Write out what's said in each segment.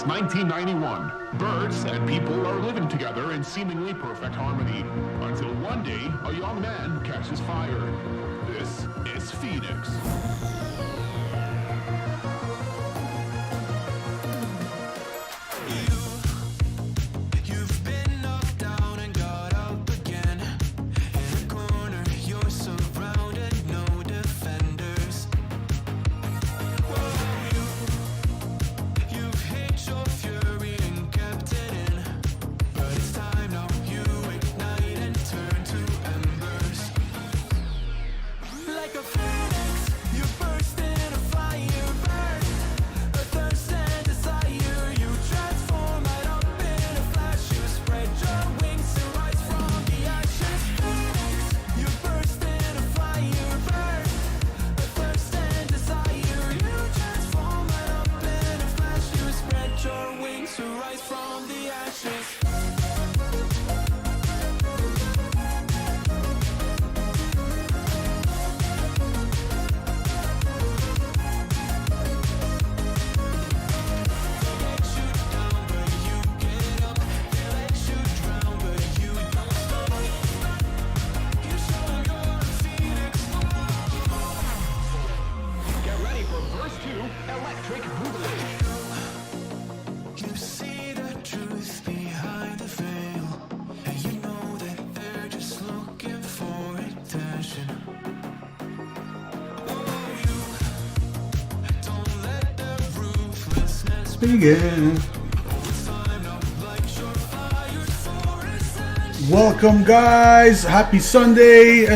since 1991. Birds and people are living together in seemingly perfect harmony, until one day a young man catches fire. This is Fenix. Begin. Welcome, guys. Happy Sunday.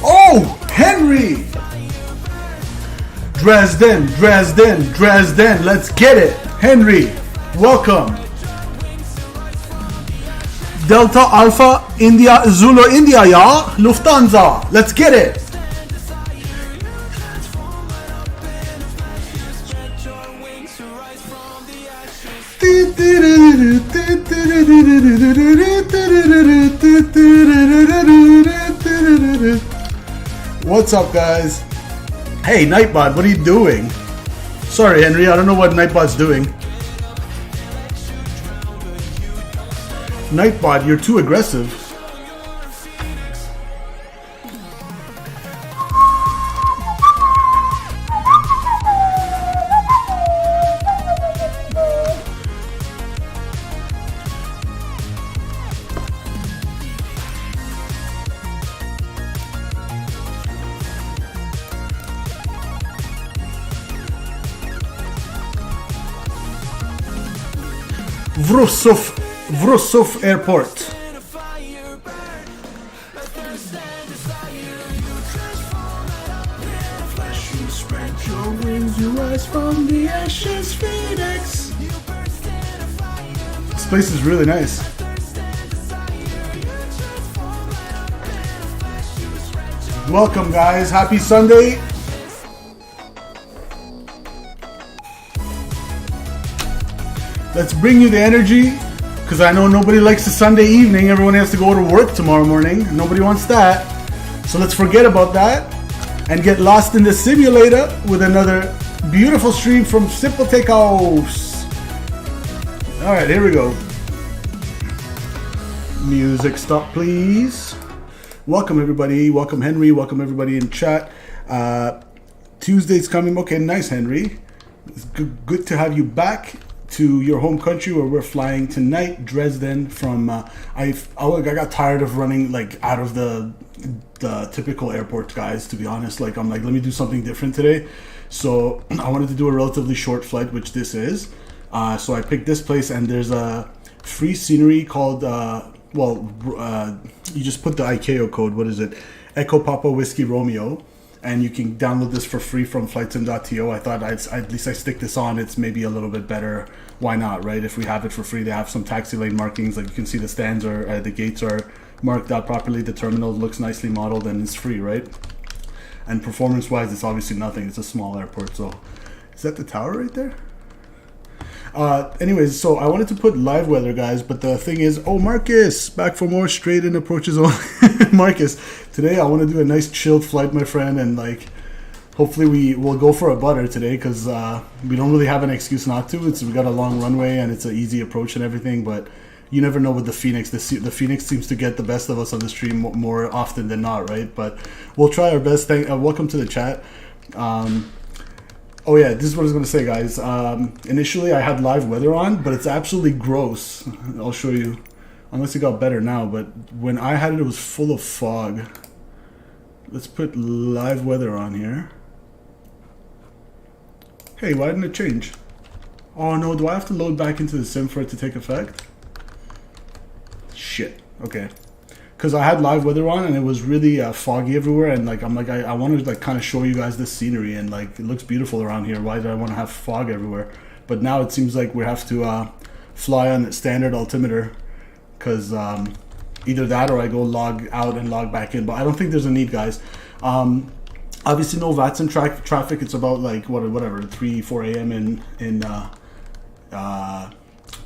Oh, Henry. Dresden, Dresden, Dresden. Let's get it. Henry, welcome. Delta Alpha India Zulu India, ja. Lufthansa. Let's get it. What's up, guys? Hey, Nightbot, what are you doing? Sorry, Henry, I don't know what Nightbot's doing. Nightbot, you're too aggressive. Wrocław Airport. This place is really nice. Welcome, guys. Happy Sunday. Let's bring you the energy, because I know nobody likes the Sunday evening. Everyone has to go to work tomorrow morning. Nobody wants that. So let's forget about that and get lost in the simulator with another beautiful stream from Simple Takeoffs. All right, here we go. Music stop, please. Welcome, everybody. Welcome, Henry. Welcome, everybody in chat. Tuesday's coming. Okay, nice, Henry. It's good to have you back to your home country where we're flying tonight, Dresden. From I got tired of running like out of the typical airport, guys, to be honest. Like, I'm like, let me do something different today. So I wanted to do a relatively short flight, which this is. So I picked this place, and there's a free scenery called you just put the ICAO code, what is it, Echo Papa Whiskey Romeo, and you can download this for free from flightsim.to. I thought at least I stick this on. It's maybe a little bit better. Why not, right? If we have it for free, they have some taxi lane markings. Like, you can see the stands are, the gates are marked out properly. The terminal looks nicely modeled, and it's free, right? And performance-wise, it's obviously nothing. It's a small airport. So, is that the tower right there? Anyways, so I wanted to put live weather, guys, but the thing is, oh, Marcus, back for more straight-in approaches on Marcus. Today, I want to do a nice chilled flight, my friend, and like, hopefully we will go for a butter today because we don't really have an excuse not to. We got a long runway and it's an easy approach and everything, but you never know with the Fenix. The Fenix seems to get the best of us on the stream more often than not, right? But we'll try our best. Welcome to the chat. Oh yeah, this is what I was going to say, guys. Initially, I had live weather on, but it's absolutely gross. I'll show you. Unless it got better now, but when I had it, it was full of fog. Let's put live weather on here. Hey, why didn't it change? Oh no, do I have to load back into the sim for it to take effect? Shit. Okay. Because I had live weather on and it was really foggy everywhere, and like I wanted to like kind of show you guys this scenery, and like it looks beautiful around here. Why do I want to have fog everywhere? But now it seems like we have to fly on standard altimeter, because either that or I go log out and log back in. But I don't think there's a need, guys. Obviously no VATSIM traffic. It's about like whatever 3-4 a.m. in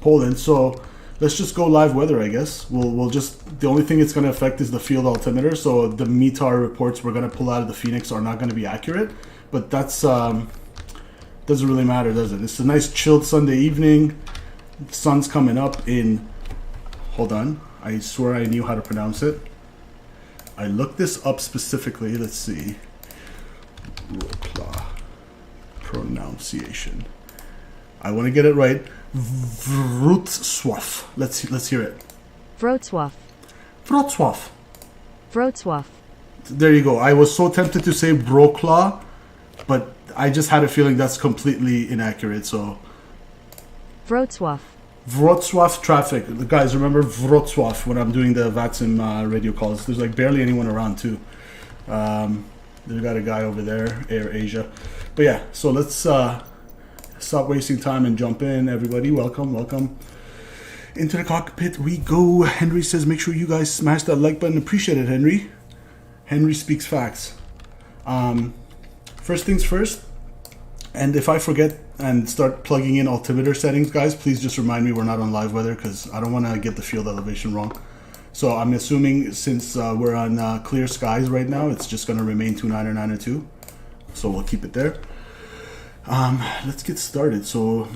Poland. So let's just go live weather, I guess. We'll just, the only thing it's going to affect is the field altimeter. So the METAR reports we're going to pull out of the Fenix are not going to be accurate. But that's doesn't really matter, does it? It's a nice chilled Sunday evening. The sun's coming up in, hold on, I swear I knew how to pronounce it. I looked this up specifically. Let's see. Wroclaw pronunciation. I want to get it right. Wrocław. Let's hear it. Wrocław. Wrocław. Wrocław. There you go. I was so tempted to say Wroclaw, but I just had a feeling that's completely inaccurate. So Wrocław. Wrocław traffic. Guys, remember Wrocław when I'm doing the VATSIM radio calls. There's like barely anyone around too. There's got a guy over there, Air Asia. But yeah, so let's stop wasting time and jump in. Everybody, welcome. Into the cockpit we go. Henry says, make sure you guys smash that like button. Appreciate it, Henry. Henry speaks facts. First things first, and if I forget and start plugging in altimeter settings, guys, please just remind me we're not on live weather, because I don't want to get the field elevation wrong. So I'm assuming since we're on clear skies right now, it's just going to remain 29 or 902. So we'll keep it there. Let's get started. So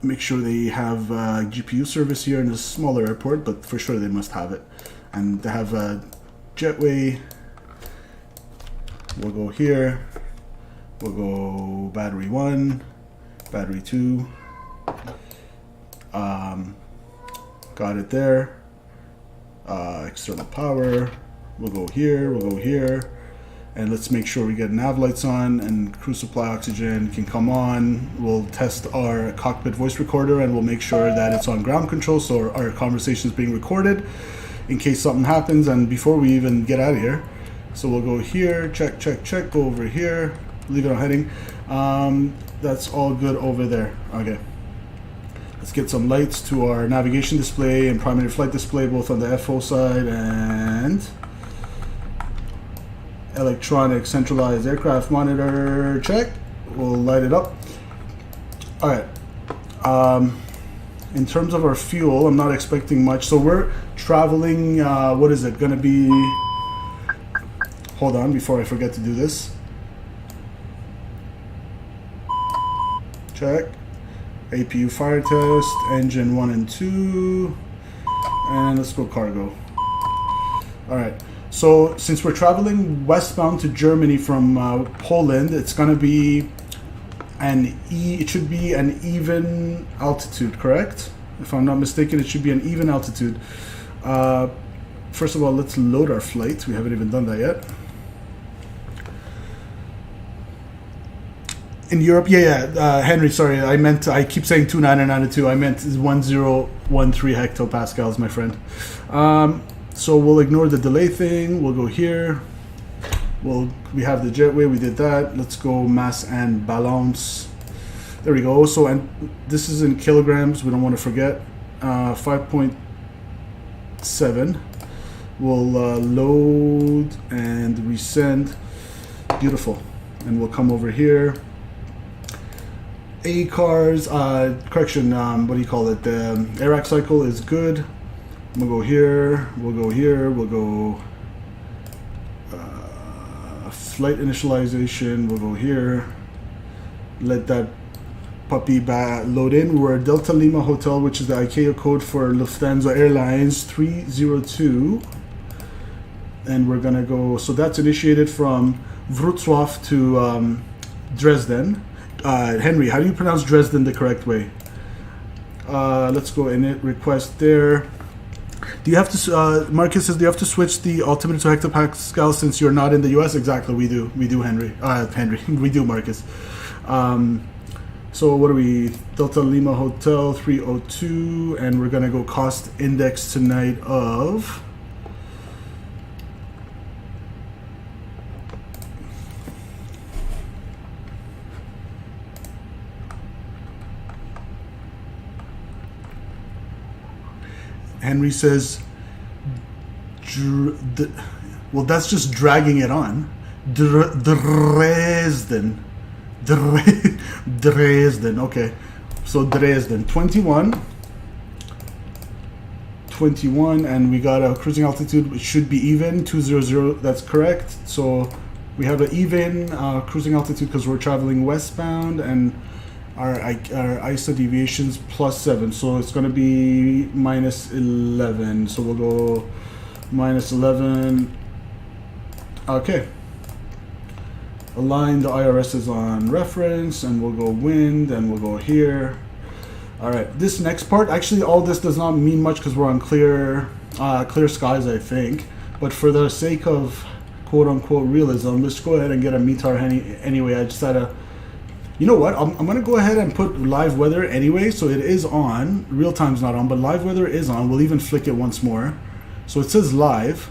make sure they have GPU service here in a smaller airport, but for sure they must have it. And they have a jetway. We'll go here. We'll go battery 1, battery 2. Got it there. External power. We'll go here. And let's make sure we get nav lights on and crew supply oxygen can come on. We'll test our cockpit voice recorder and we'll make sure that it's on ground control, so our conversation is being recorded in case something happens and before we even get out of here. So we'll go here, check, go over here, leave it on heading. That's all good over there. Okay. Let's get some lights to our navigation display and primary flight display, both on the FO side and electronic centralized aircraft monitor. Check. We'll light it up. All right. In terms of our fuel, I'm not expecting much. So we're traveling, what is it going to be? Hold on before I forget to do this. Check. APU fire test, engine 1 and 2, and let's go cargo. All right, so since we're traveling westbound to Germany from Poland, it's gonna be it should be an even altitude, correct? If I'm not mistaken, it should be an even altitude. First of all, let's load our flight. We haven't even done that yet. In Europe, Henry, sorry, I keep saying 2992. I meant 1013 hectopascals, my friend. So we'll ignore the delay thing. We'll go here. We have the jetway. We did that. Let's go mass and balance. There we go. So, and this is in kilograms. We don't want to forget. 5.7. We'll load and resend. Beautiful. And we'll come over here. A-cars, correction, what do you call it? The AIRAC cycle is good. We'll go here, we'll go flight initialization. We'll go here. Let that puppy load in. We're Delta Lima Hotel, which is the ICAO code for Lufthansa Airlines 302. And we're gonna go, so that's initiated from Wrocław to Dresden. Henry, how do you pronounce Dresden the correct way? Let's go init request there. Do you have to, Marcus says, do you have to switch the altimeter to hectopascal since you're not in the US? Exactly, we do, Henry. We do, Marcus. So what are we? Delta Lima Hotel 302, and we're gonna go cost index tonight of Henry says, well, that's just dragging it on. Dresden. Dresden. Okay. So Dresden. 21, and we got a cruising altitude. It should be even. 200. That's correct. So we have an even cruising altitude because we're traveling westbound, and our ISO deviations +7, so it's going to be -11. So we'll go -11. Okay. Align the IRS is on reference, and we'll go wind, and we'll go here. All right. This next part, actually, all this does not mean much because we're on clear skies, I think. But for the sake of quote-unquote realism, let's go ahead and get a METAR anyway. I just had a. You know what? I'm going to go ahead and put live weather anyway, so it is on. Real time's not on, but live weather is on. We'll even flick it once more. So it says live.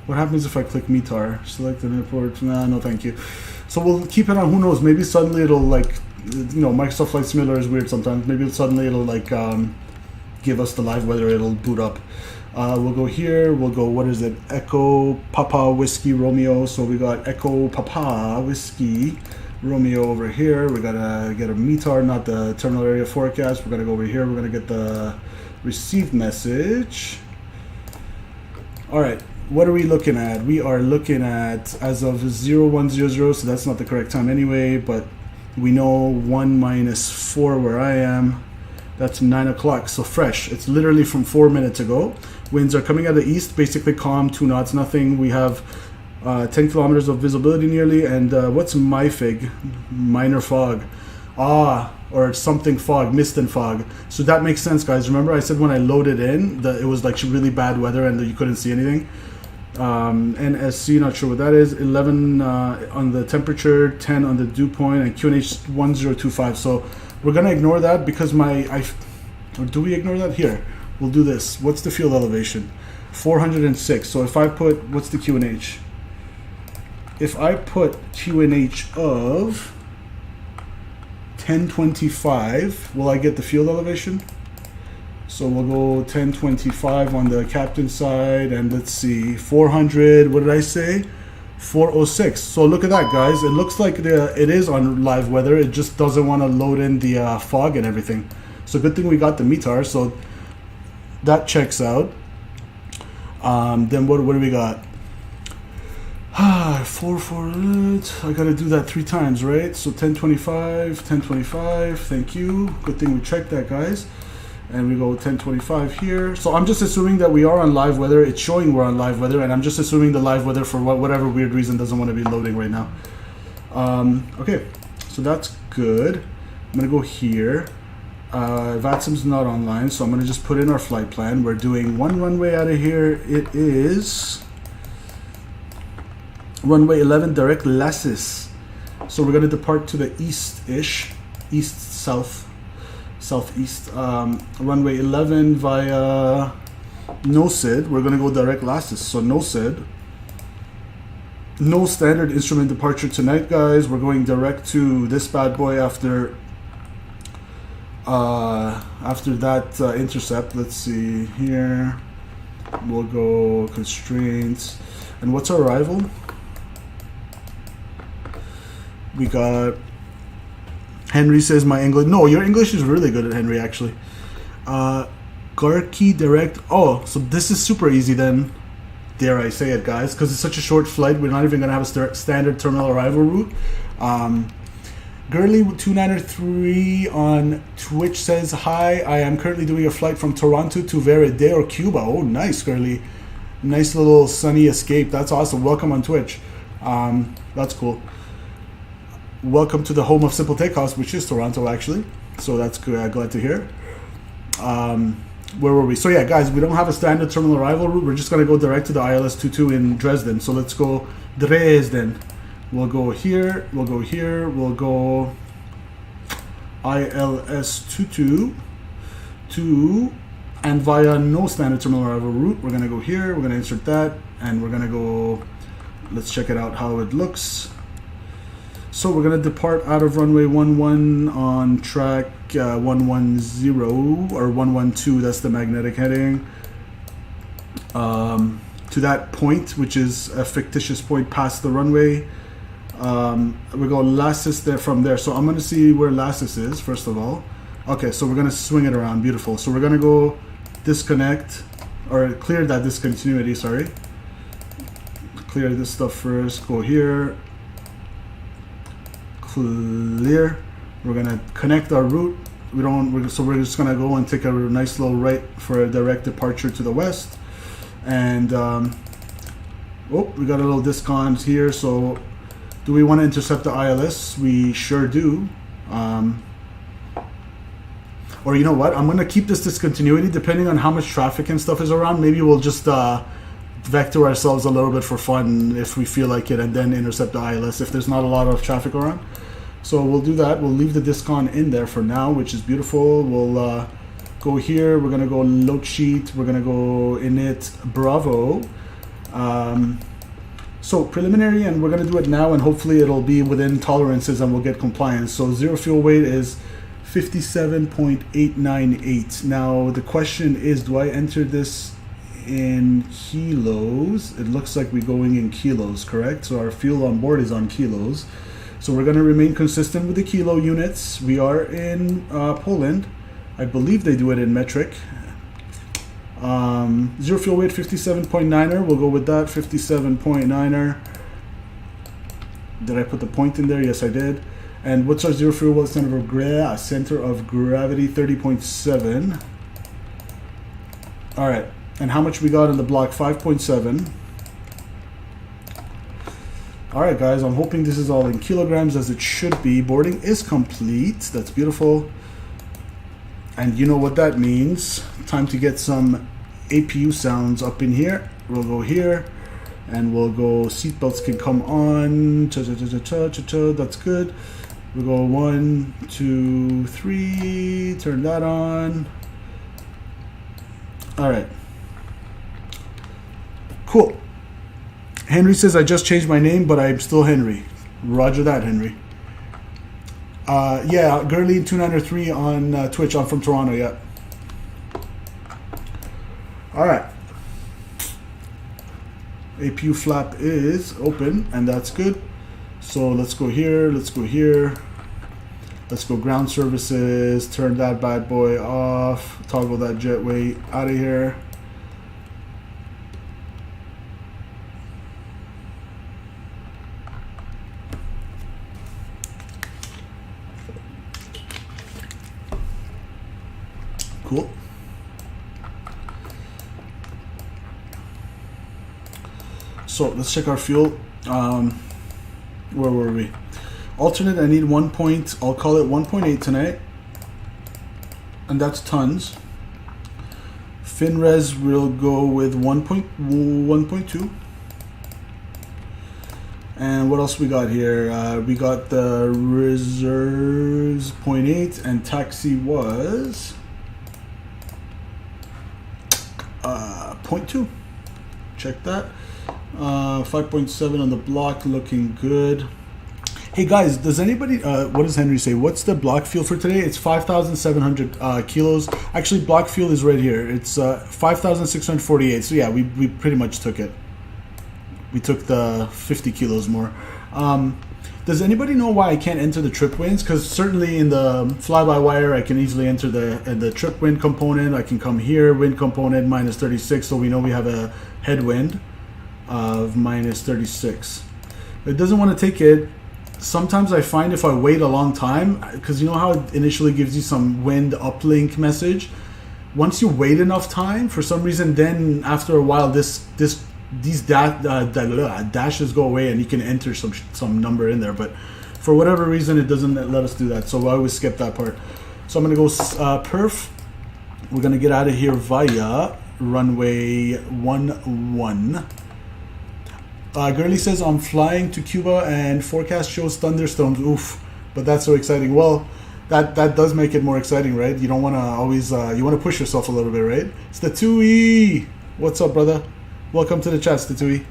What happens if I click METAR? Select an import. Nah, no thank you. So we'll keep it on. Who knows? Maybe suddenly it'll, like, you know, Microsoft Flight Simulator is weird sometimes. Maybe suddenly it'll, like, give us the live weather. It'll boot up. We'll go here. We'll go, what is it? Echo Papa Whiskey Romeo. So we got Echo Papa Whiskey Romeo over here. We gotta get a METAR, not the terminal area forecast. We're gonna go over here. We're gonna get the received message. All right, what are we looking at? We are looking at, as of 0100, so that's not the correct time anyway, but we know 1 minus 4 where I am. That's 9 o'clock, so fresh. It's literally from 4 minutes ago. Winds are coming out of the east, basically calm, 2 knots, nothing. We have 10 kilometers of visibility nearly, and what's MIFIG? Minor fog. Or something fog, mist and fog. So that makes sense, guys. Remember I said when I loaded in that it was like really bad weather and that you couldn't see anything? NSC, not sure what that is. 11 on the temperature, 10 on the dew point, and QNH 1025. So we're gonna ignore that because or do we ignore that? Here, we'll do this. What's the field elevation? 406. So if I put, what's the QNH? If I put QNH of 1025, will I get the field elevation? So we'll go 1025 on the captain side, and let's see, 400, what did I say? 406. So look at that, guys. It looks like it is on live weather. It just doesn't want to load in the fog and everything. So good thing we got the METAR, so that checks out. Then what do we got? 448. I gotta do that 3 times, right? So 1025, 1025. Thank you. Good thing we checked that, guys. And we go 1025 here. So I'm just assuming that we are on live weather. It's showing we're on live weather, and I'm just assuming the live weather for whatever weird reason doesn't want to be loading right now. Okay, so that's good. I'm gonna go here. VATSIM's not online, so I'm gonna just put in our flight plan. We're doing 1 runway out of here. It is runway 11 direct Lassis. So we're gonna depart to the east-ish, southeast, runway 11 via no SID. We're gonna go direct Lassis, so no SID. No standard instrument departure tonight, guys. We're going direct to this bad boy after that intercept. Let's see here. We'll go constraints. And what's our arrival? We got Henry says my English. No, your English is really good at Henry, actually. Garki direct. Oh, so this is super easy then. dare I say it, guys, because it's such a short flight. We're not even going to have a standard terminal arrival route. Girly2903 on Twitch says, hi, I am currently doing a flight from Toronto to Verde or Cuba. Oh, nice, Girly. Nice little sunny escape. That's awesome. Welcome on Twitch. That's cool. Welcome to the home of Simple Takeoffs, which is Toronto, actually. So that's good. Glad to hear. Where were we? So yeah, guys, we don't have a standard terminal arrival route. We're just going to go direct to the ILS-22 in Dresden. So let's go Dresden. We'll go here, we'll go here, we'll go ILS-22 to, and via no standard terminal arrival route, we're going to go here, we're going to insert that, and we're going to go, let's check it out how it looks. So we're going to depart out of runway 11 on track 110 or 112, that's the magnetic heading, to that point, which is a fictitious point past the runway. We go Lassus there from there. So I'm going to see where Lassus is, first of all. Okay, so we're going to swing it around. Beautiful. So we're going to go disconnect, or clear that discontinuity, sorry. Clear this stuff first. Go here. Clear. We're going to connect our route. So we're just going to go and take a nice little right for a direct departure to the west. And, oh, we got a little discon here, so do we want to intercept the ILS? We sure do. Or you know what? I'm going to keep this discontinuity depending on how much traffic and stuff is around. Maybe we'll just vector ourselves a little bit for fun if we feel like it, and then intercept the ILS if there's not a lot of traffic around. So we'll do that. We'll leave the discon in there for now, which is beautiful. We'll go here. We're going to go load sheet. We're going to go init Bravo. So preliminary, and we're going to do it now, and hopefully it'll be within tolerances and we'll get compliance. So zero fuel weight is 57.898. Now the question is, do I enter this in kilos? It looks like we're going in kilos, correct? So our fuel on board is on kilos. So we're going to remain consistent with the kilo units. We are in Poland. I believe they do it in metric. Zero fuel weight 57.9er. We'll go with that, 57.9er. Did I put the point in there? Yes, I did. And what's our zero fuel weight center of gravity? 30.7. All right. And how much we got in the block? 5.7. All right, guys. I'm hoping this is all in kilograms, as it should be. Boarding is complete. That's beautiful. And you know what that means. Time to get some APU sounds up in here. We'll go here, and we'll go seatbelts can come on. That's good. We'll go 1, 2, 3. Turn that on. All right. Cool. Henry says, I just changed my name, but I'm still Henry. Roger that, Henry. Yeah, Girly2903 on Twitch. I'm from Toronto, yeah. Alright. APU flap is open, and that's good. So let's go here, let's go here. Let's go ground services, turn that bad boy off, toggle that jet weight out of here. Cool. So let's check our fuel. Where were we? Alternate, I need 1 point. I'll call it 1.8 tonight. And that's tons. FinRes will go with 1.2. And what else we got here? We got the reserves 0.8, and taxi was 0.2. Check that. 5.7 on the block, looking good. Hey guys, does anybody, what does Henry say? What's the block fuel for today? It's 5,700 kilos. Actually, block fuel is right here. It's 5,648. So yeah, we pretty much took it. We took the 50 kilos more. Does anybody know why I can't enter the trip winds? Because certainly in the fly-by-wire, I can easily enter the trip wind component. I can come here, wind component minus 36, so we know we have a headwind. of minus 36. It doesn't want to take it. Sometimes I find if I wait a long time, because you know how it initially gives you some wind uplink message. Once you wait enough time, for some reason, then after a while, these dashes go away, and you can enter some number in there. But for whatever reason, it doesn't let us do that. So I always skip that part. So I'm gonna go perf. We're gonna get out of here via runway 11. Gurley says, I'm flying to Cuba and forecast shows thunderstorms. Oof, but that's so exciting. Well, that does make it more exciting, right? You don't want to always, you want to push yourself a little bit, right? Statui! What's up, brother? Welcome to the chat, Statui.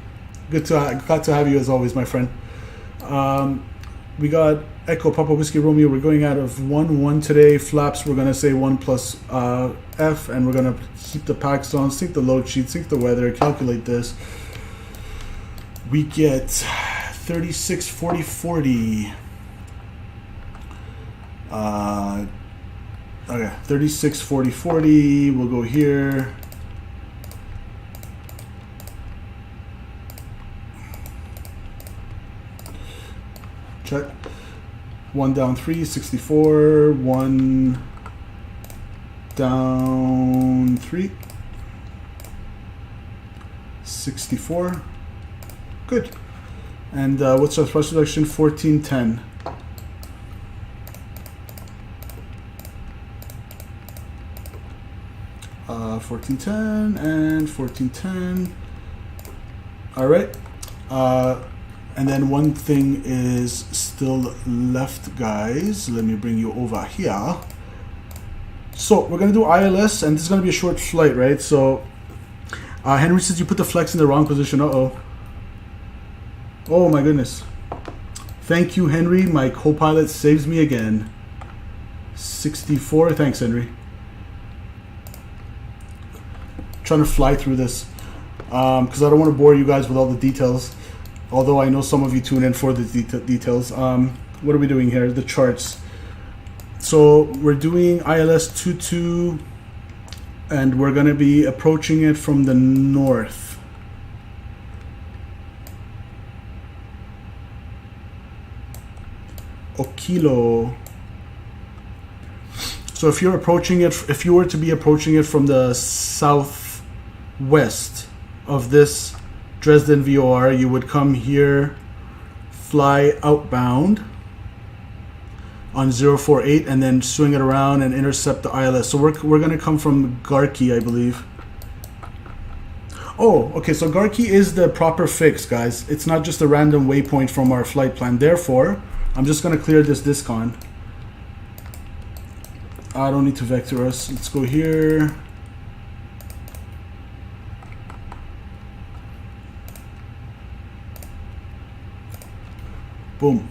Glad to have you as always, my friend. We got Echo Papa Whiskey Romeo. We're going out of 1-1 today. Flaps, we're going to say 1 plus F, and we're going to keep the packs on, sync the load sheet, sync the weather, calculate this. We get 36, 40, 40. Okay, 36, 40, 40. We'll go here. Check. 1 down 3, 64. 1 down 3, 64. Good. And what's our thrust reduction? 1410. Uh, 1410 and 1410. All right. And then one thing is still left, guys. Let me bring you over here. So we're gonna do ILS, and this is gonna be a short flight, right? So Henry says you put the flex in the wrong position. Uh-oh. Oh my goodness. Thank you, Henry. My co-pilot saves me again. 64. Thanks, Henry. Trying to fly through this because I don't want to bore you guys with all the details. Although I know some of you tune in for the details. What are we doing here? The charts. So we're doing ILS 22, and we're going to be approaching it from the north. Okilo. So if you're approaching it, if you were to be approaching it from the southwest of this Dresden VOR, you would come here, fly outbound on 048, and then swing it around and intercept the ILS. So we're going to come from Garki, I believe. Oh, okay, so Garki is the proper fix, guys. It's not just a random waypoint from our flight plan. Therefore, I'm just going to clear this discon. I don't need to vector us. Let's go here. Boom.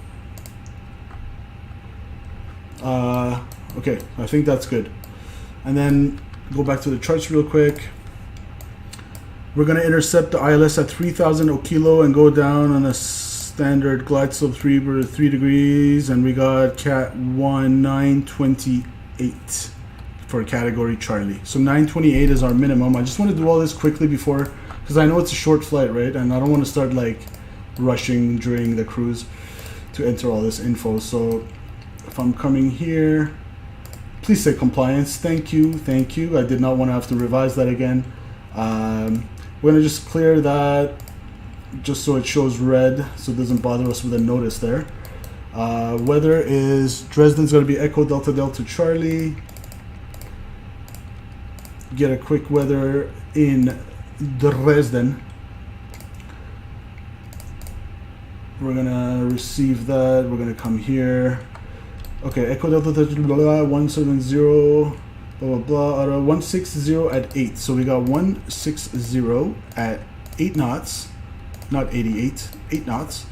Okay, I think that's good. And then go back to the charts real quick. We're going to intercept the ILS at 3,000 Okilo and go down on a standard glide slope 3 degrees, and we got cat 1 928 for category Charlie. So 928 is our minimum. I just want to do all this quickly before, because I know it's a short flight, right? And I don't want to start like rushing during the cruise to enter all this info. So if I'm coming here, please say compliance. Thank you, thank you. I did not want to have to revise that again. We're going to just clear that just so it shows red, so it doesn't bother us with a notice there. Weather is Dresden's going to be Echo Delta Delta Charlie. Get a quick weather in Dresden. We're going to receive that. We're going to come here. Okay, Echo Delta Delta blah, blah, 170 blah blah blah 160 at 8. So we got 160 at 8 knots. Not 88, 8 knots.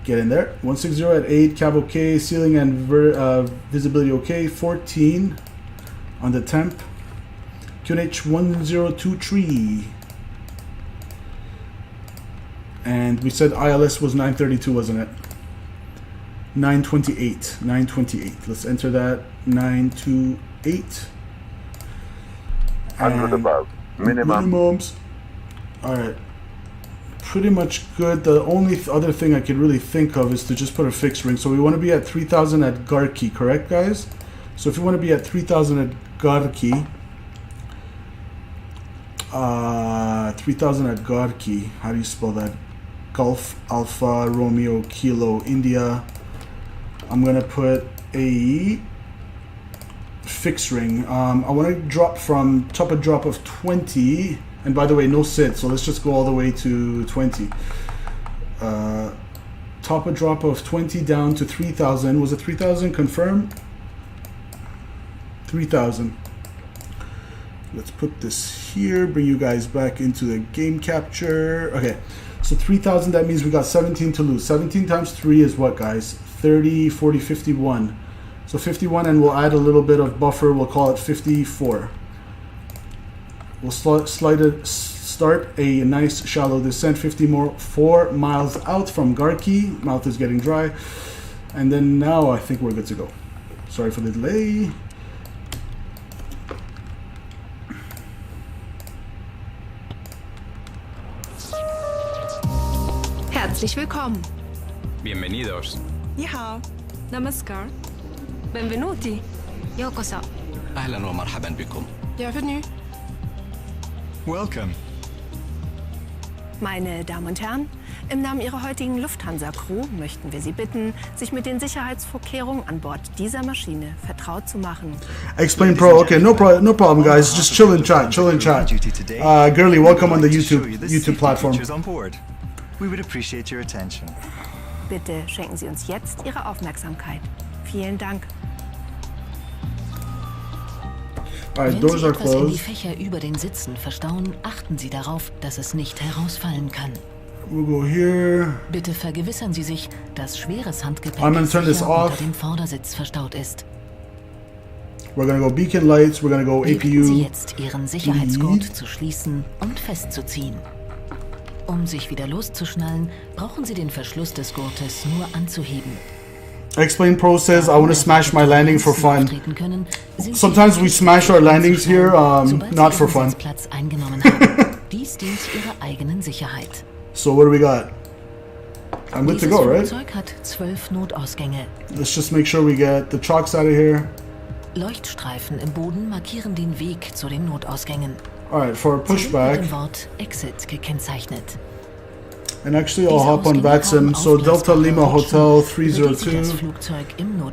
Get in there. 160 at 8, cab okay, ceiling and visibility okay. 14 on the temp. QNH 1023. And we said ILS was 932, wasn't it? 928. 928. Let's enter that. 928. 100 above. Minimum. Minimums. Alright. pretty much good. The only other thing I could really think of is to just put a fixed ring. So we want to be at 3,000 at Garki, correct, guys? So if you want to be at 3,000 at Garki, 3,000 at Garki, how do you spell that? Golf, Alpha, Romeo, Kilo, India. I'm going to put a fixed ring. I want to drop from top a drop of 20. And by the way, no sit, so let's just go all the way to 20. Top a drop of 20 down to 3,000. Was it 3,000? Confirm. 3,000. Let's put this here, bring you guys back into the game capture. Okay, so 3,000, that means we got 17 to lose. 17 times 3 is what, guys? 30, 40, 51. So 51, and we'll add a little bit of buffer. We'll call it 54. We'll start a nice shallow descent, 4 miles out from Garki. Mouth is getting dry. And then now I think we're good to go. Sorry for the delay. Herzlich willkommen. Bienvenidos. Ni hao. Namaskar. Benvenuti. Yokoso. أهلا ومرحبا بكم. Bienvenue. Welcome. Meine Damen und Herren, im Namen Ihrer heutigen Lufthansa-Crew möchten wir Sie bitten, sich mit den Sicherheitsvorkehrungen an Bord dieser Maschine vertraut zu machen. Explain Pro. Okay, no problem, guys. Just chill in chat. Girly, welcome on the YouTube platform. We would appreciate your attention. Bitte schenken Sie uns jetzt Ihre Aufmerksamkeit. Vielen Dank. Alright, Wenn doors Sie are etwas in die closed. Fächer über den Sitzen verstauen, achten Sie darauf, dass es nicht herausfallen kann. We'll go here. Bitte vergewissern Sie sich, dass schweres Handgepäck I'm gonna turn this sicher off. unter dem Vordersitz verstaut ist. We're gonna go beacon lights. We're gonna go Bitten Sie APU. jetzt, Ihren Sicherheitsgurt zu schließen und festzuziehen. Um sich wieder loszuschnallen, brauchen Sie den Verschluss des Gurtes nur anzuheben. Explain Pro says I want to smash my landing for fun. Auftreten können, sind Sie Sometimes we smash our landings here, sobald not Sie for Ihren fun. Sitzplatz eingenommen haben. Dies dient Ihrer eigenen Sicherheit. So what do we got? I'm good to Dieses go, right? Flugzeug hat 12 Notausgänge. Let's just make sure we get the chocks out of here. Leuchtstreifen im Boden markieren den Weg zu den Notausgängen. Alright, for a Sie sind mit pushback. dem Wort Exit gekennzeichnet. And actually I'll hop on VATSIM. So Delta Lima Hotel 302.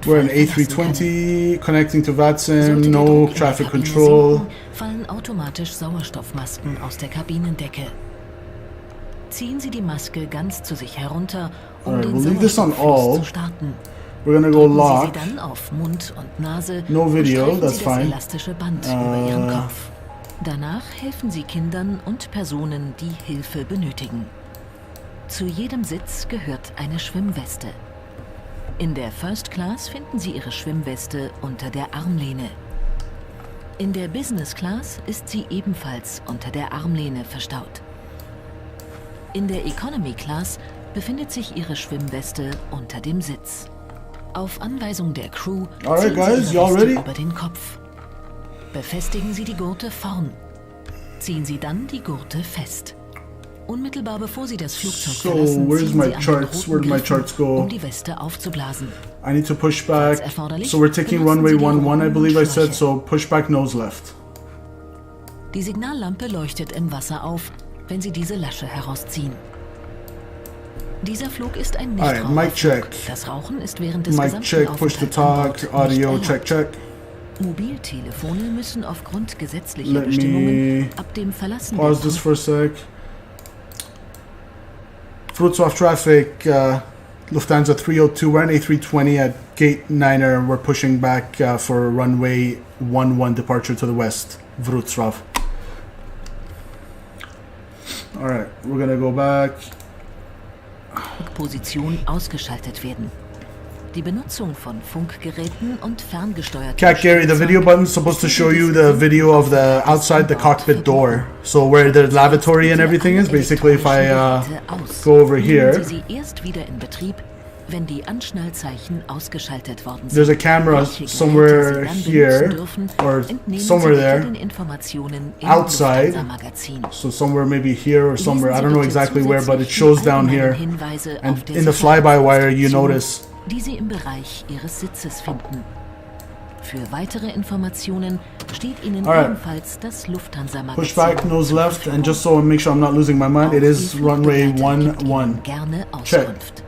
We're an A320 connecting to VATSIM, no traffic control. Fallen automatisch Sauerstoffmasken aus der Kabinendecke. Ziehen Sie die Maske ganz zu sich herunter, um Alright, den we'll leave this on Sauerstofffluss all. zu starten. We're gonna go Drücken Sie lock. sie dann auf Mund und Nase No und video, streifen that's Sie das fine. elastische Band über Ihren Kopf. Danach helfen Sie Kindern und Personen, die Hilfe benötigen. Zu jedem Sitz gehört eine Schwimmweste. In der First Class finden Sie Ihre Schwimmweste unter der Armlehne. In der Business Class ist sie ebenfalls unter der Armlehne verstaut. In der Economy Class befindet sich Ihre Schwimmweste unter dem Sitz. Auf Anweisung der Crew Alright, ziehen guys, Sie Ihre y'all Weste ready? über den Kopf. Befestigen Sie die Gurte vorn. Ziehen Sie dann die Gurte fest. Unmittelbar bevor Sie das Flugzeug So, verlassen, where's ziehen my Sie an den charts? roten Where did my Griffen, charts go? um die Weste aufzublasen. I need to push back. Falls erforderlich, So we're taking benutzen runway Sie die 11, I believe I said, Schläuche. so push back nose left. Die Signallampe leuchtet im Wasser auf, wenn Sie diese Lasche herausziehen. Dieser Flug ist ein Alright, mic check. Nichtraucherflug. Das Rauchen ist während des Mic gesamten check, push the Aufenthalts an talk, Bord nicht audio, erlaubt. check, check. Mobiltelefone müssen aufgrund gesetzlicher Let Bestimmungen me ab dem Verlassen pause der this for a sec. Wroclaw traffic, Lufthansa 302, we're on A320 at gate 9er. We're pushing back for runway 11 departure to the west, Wrocław. Alright, we're gonna go back. Position ausgeschaltet werden. Die Benutzung von Funkgeräten und ferngesteuerten Cat Gary, the video button's supposed to show you the video of the outside the cockpit door. So where the lavatory and everything is. Basically, if I go over here, Sie erst wieder in Betrieb, wenn die Anschnallzeichen ausgeschaltet worden sind. There's a camera Welche somewhere Geräte Sie dann here benutzen dürfen, or entnehmen somewhere Sie bitte there den Informationen im outside. Lufthansa-Magazin. So somewhere maybe here or somewhere. I Lesen don't Sie know bitte exactly where, but it zusätzlich shows die down here. allgemeinen Hinweise And auf der in the fly-by-wire you Sicherheitsinformation, notice. die Sie im Bereich Ihres Sitzes finden. Für weitere Informationen steht Ihnen Alright. ebenfalls das Lufthansa-Magazin. Push back, nose left, and just so I make sure I'm not losing my mind, it is runway 11. Gerne Check. Auskunft.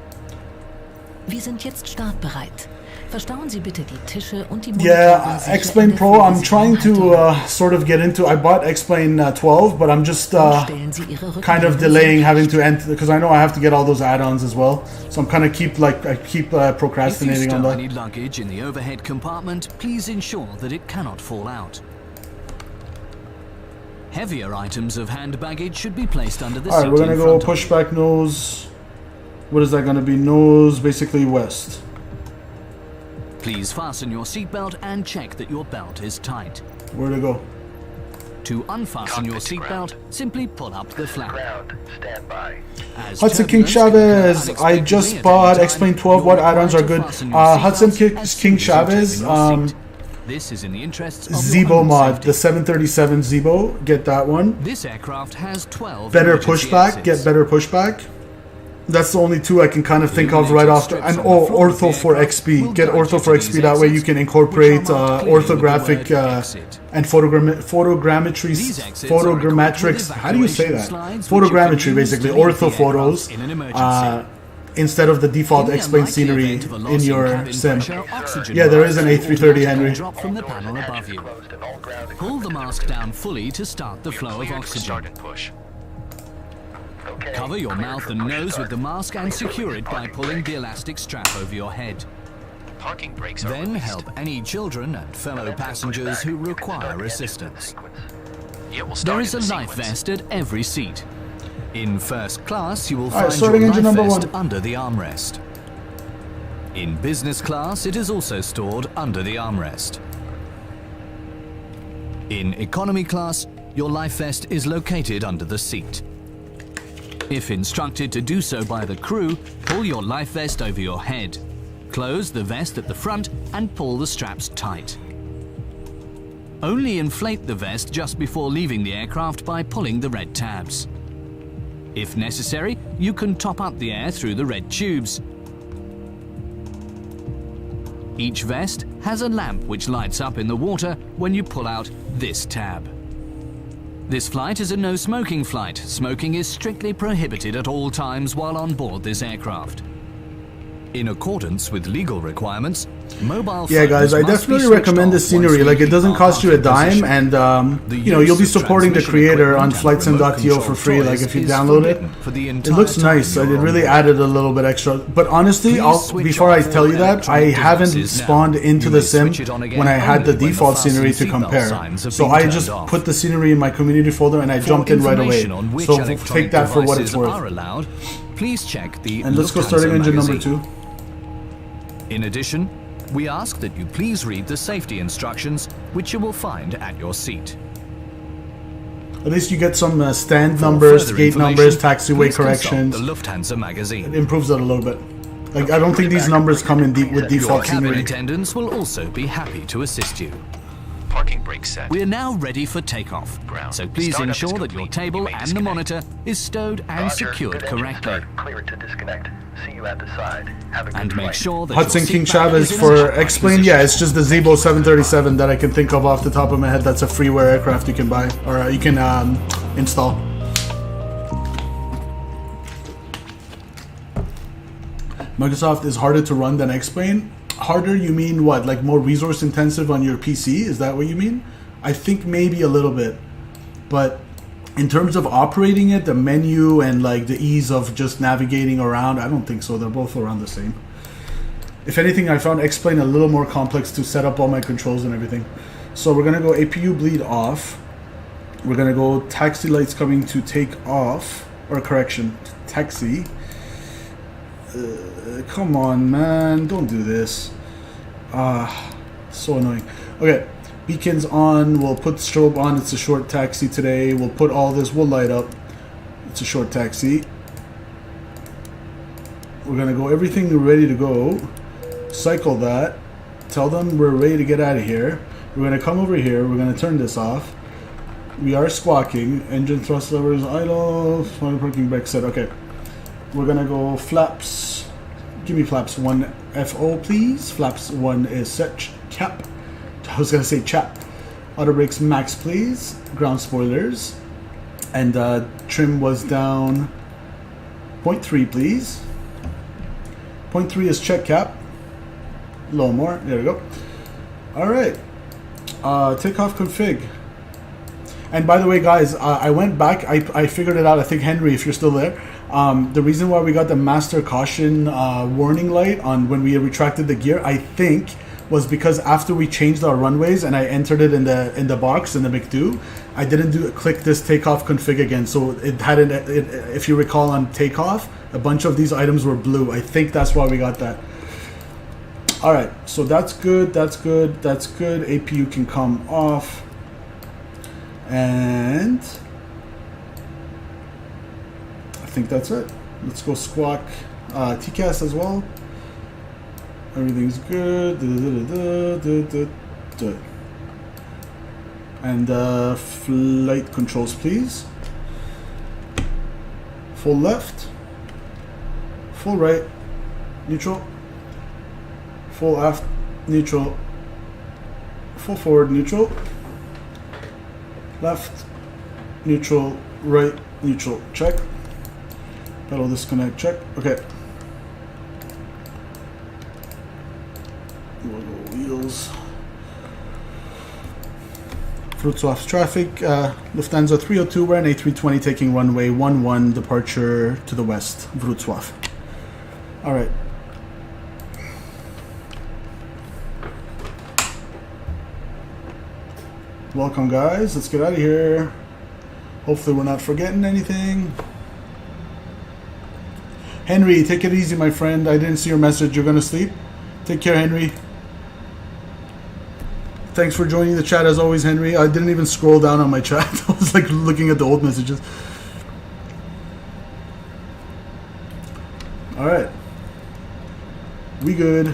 Wir sind jetzt startbereit. Verstauen Sie bitte die Tische und die Yeah, Monitore sicher X-Plane in der Pro, I'm trying to Flügelsicherung. sort of get into. I bought X-Plane 12, but I'm just Stellen Sie Ihre kind of Rückenlehne delaying senkrecht. having to enter because I know I have to get all those add-ons as well. So I'm kind of keep If you procrastinating on stow that. any luggage in the overhead compartment, please ensure that it cannot fall out. Heavier items of hand baggage should be placed under the All seat right, we're gonna in go front of push you. back nose. What is that gonna be? Nose, basically west. Please fasten your seatbelt and check that your belt is tight. Where to go? To unfasten your seatbelt, simply pull up the flap. As Hudson King turbulence can Chavez. I unexpectedly just at bought any time, X-Plane 12. you're What add-ons are required to good? fasten your seatbelt Hudson as King soon as you Chavez. get in your seat. This is in the interests of your Zibo own mod, safety. the 737 Zibo. Get that one. This aircraft has 12 Better emergency pushback. exits. Get better pushback. That's the only two I can kind of think of Illuminated right off. strips And on the front of the ortho for aircraft XP. will Get guide you ortho to for these XP. That way you exits, can which incorporate are marked clearly with the orthographic word exit. and These exits are equipped with photogrammetrics. How do you say evacuation that? slides which you can Photogrammetry, use basically to leave ortho the photos. aircraft in an emergency. Instead of the default In the explain unlikely scenery event of a in loss your cabin sim. pressure, oxygen Yeah, there is an masks will A330 automatically Henry. drop from the panel above you. Pull the mask down fully to start the flow of oxygen. Cover your mouth and nose with the mask and secure it by pulling the elastic strap over your head. Then help any children and fellow passengers who require assistance. There is a life vest at every seat. In first class, you will Alright, find starting your engine life number vest 1. under the armrest. In business class, it is also stored under the armrest. In economy class, your life vest is located under the seat. If instructed to do so by the crew, pull your life vest over your head. Close the vest at the front and pull the straps tight. Only inflate the vest just before leaving the aircraft by pulling the red tabs. If necessary, you can top up the air through the red tubes. Each vest has a lamp which lights up in the water when you pull out this tab. This flight is a no-smoking flight. Smoking is strictly prohibited at all times while on board this aircraft. In accordance with legal requirements, mobile Yeah, guys, I phones must be definitely switched recommend off this scenery. once Like, it leaving doesn't our cost you a parking dime, position. and The you know, you'll be use of supporting the transmission creator on equipment and flightsim.to remote for free. Like, control if you is download it, forbidden for the it entire looks time nice. It you're on really board. added a little bit extra. But honestly, Please switch before I off tell all you that, I electronic haven't devices now. spawned into You the may sim switch it on again when I had the only when the default fasten scenery to seatbelt compare. signs have So been I turned just off. put the scenery in my community folder and I jumped in right away. information on which So electronic take that for what it's devices worth. are allowed, please check the And let's go Lufthansa starting engine number magazine. 2. In addition, we ask that you please read the safety instructions, which you will find at your seat. At least you get some stand For numbers, further gate numbers, information, taxiway please consult corrections. the Lufthansa magazine. It improves it a little bit. Like, I don't think these numbers come in with Your default cabin scenery. attendants will also be happy to assist you. Parking brake set. We are now ready for takeoff, so please Startup is ensure that your complete. table You may and the disconnect. monitor is stowed and secured correctly. Clear to disconnect. See you at the side. Have a good And make flight. sure that Hudson your King seat back Chavez is in for the upright explain. position. Yeah, it's just the Zibo 737 that I can think of off the top of my head. That's a freeware aircraft you can buy or you can install. Microsoft is harder to run than X-Plane. Harder, you mean what? Like more resource intensive on your PC? Is that what you mean? I think maybe a little bit. But in terms of operating it, the menu and like the ease of just navigating around, I don't think so. They're both around the same. If anything, I found X-Plane a little more complex to set up all my controls and everything. So we're going to go APU bleed off. We're going to go taxi lights coming to take off. Or correction, taxi. Come on, man. Don't do this. So annoying. Okay, beacons on. We'll put strobe on. It's a short taxi today. We'll put all this. We'll light up. It's a short taxi. We're gonna go everything ready to go. Cycle that. Tell them we're ready to get out of here. We're gonna come over here. We're gonna turn this off. We are squawking. Engine thrust levers idle. Parking brake set. Okay. We're gonna go flaps. Give me flaps 1 FO, please. Flaps 1 is set. Cap. I was gonna say chap. Auto brakes max, please. Ground spoilers. And trim was down 0.3, please. 0.3 is check cap. A little more. There we go. All right. Takeoff config. And by the way, guys, I went back. I figured it out. I think, Henry, if you're still there, the reason why we got the master caution warning light on when we retracted the gear, I think, was because after we changed our runways and I entered it in the box in the McDo, I didn't click this takeoff config again. So it hadn't. If you recall, on takeoff, a bunch of these items were blue. I think that's why we got that. All right, so that's good. That's good. That's good. APU can come off. And I think that's it. Let's go squawk TCAS as well. Everything's good. And flight controls, please. Full left. Full right. Neutral. Full aft. Neutral. Full forward. Neutral. Left, neutral, right, neutral, check. Pedal disconnect, check. Okay. Wheels. Wrocław traffic. Lufthansa 302, we're an A320 taking runway 11, departure to the west, Wrocław. Alright. Welcome, guys. Let's get out of here. Hopefully we're not forgetting anything. Henry, take it easy, my friend. I didn't see your message. You're gonna sleep? Take care, Henry. Thanks for joining the chat as always, Henry. I didn't even scroll down on my chat. I was like looking at the old messages. Alright. We good.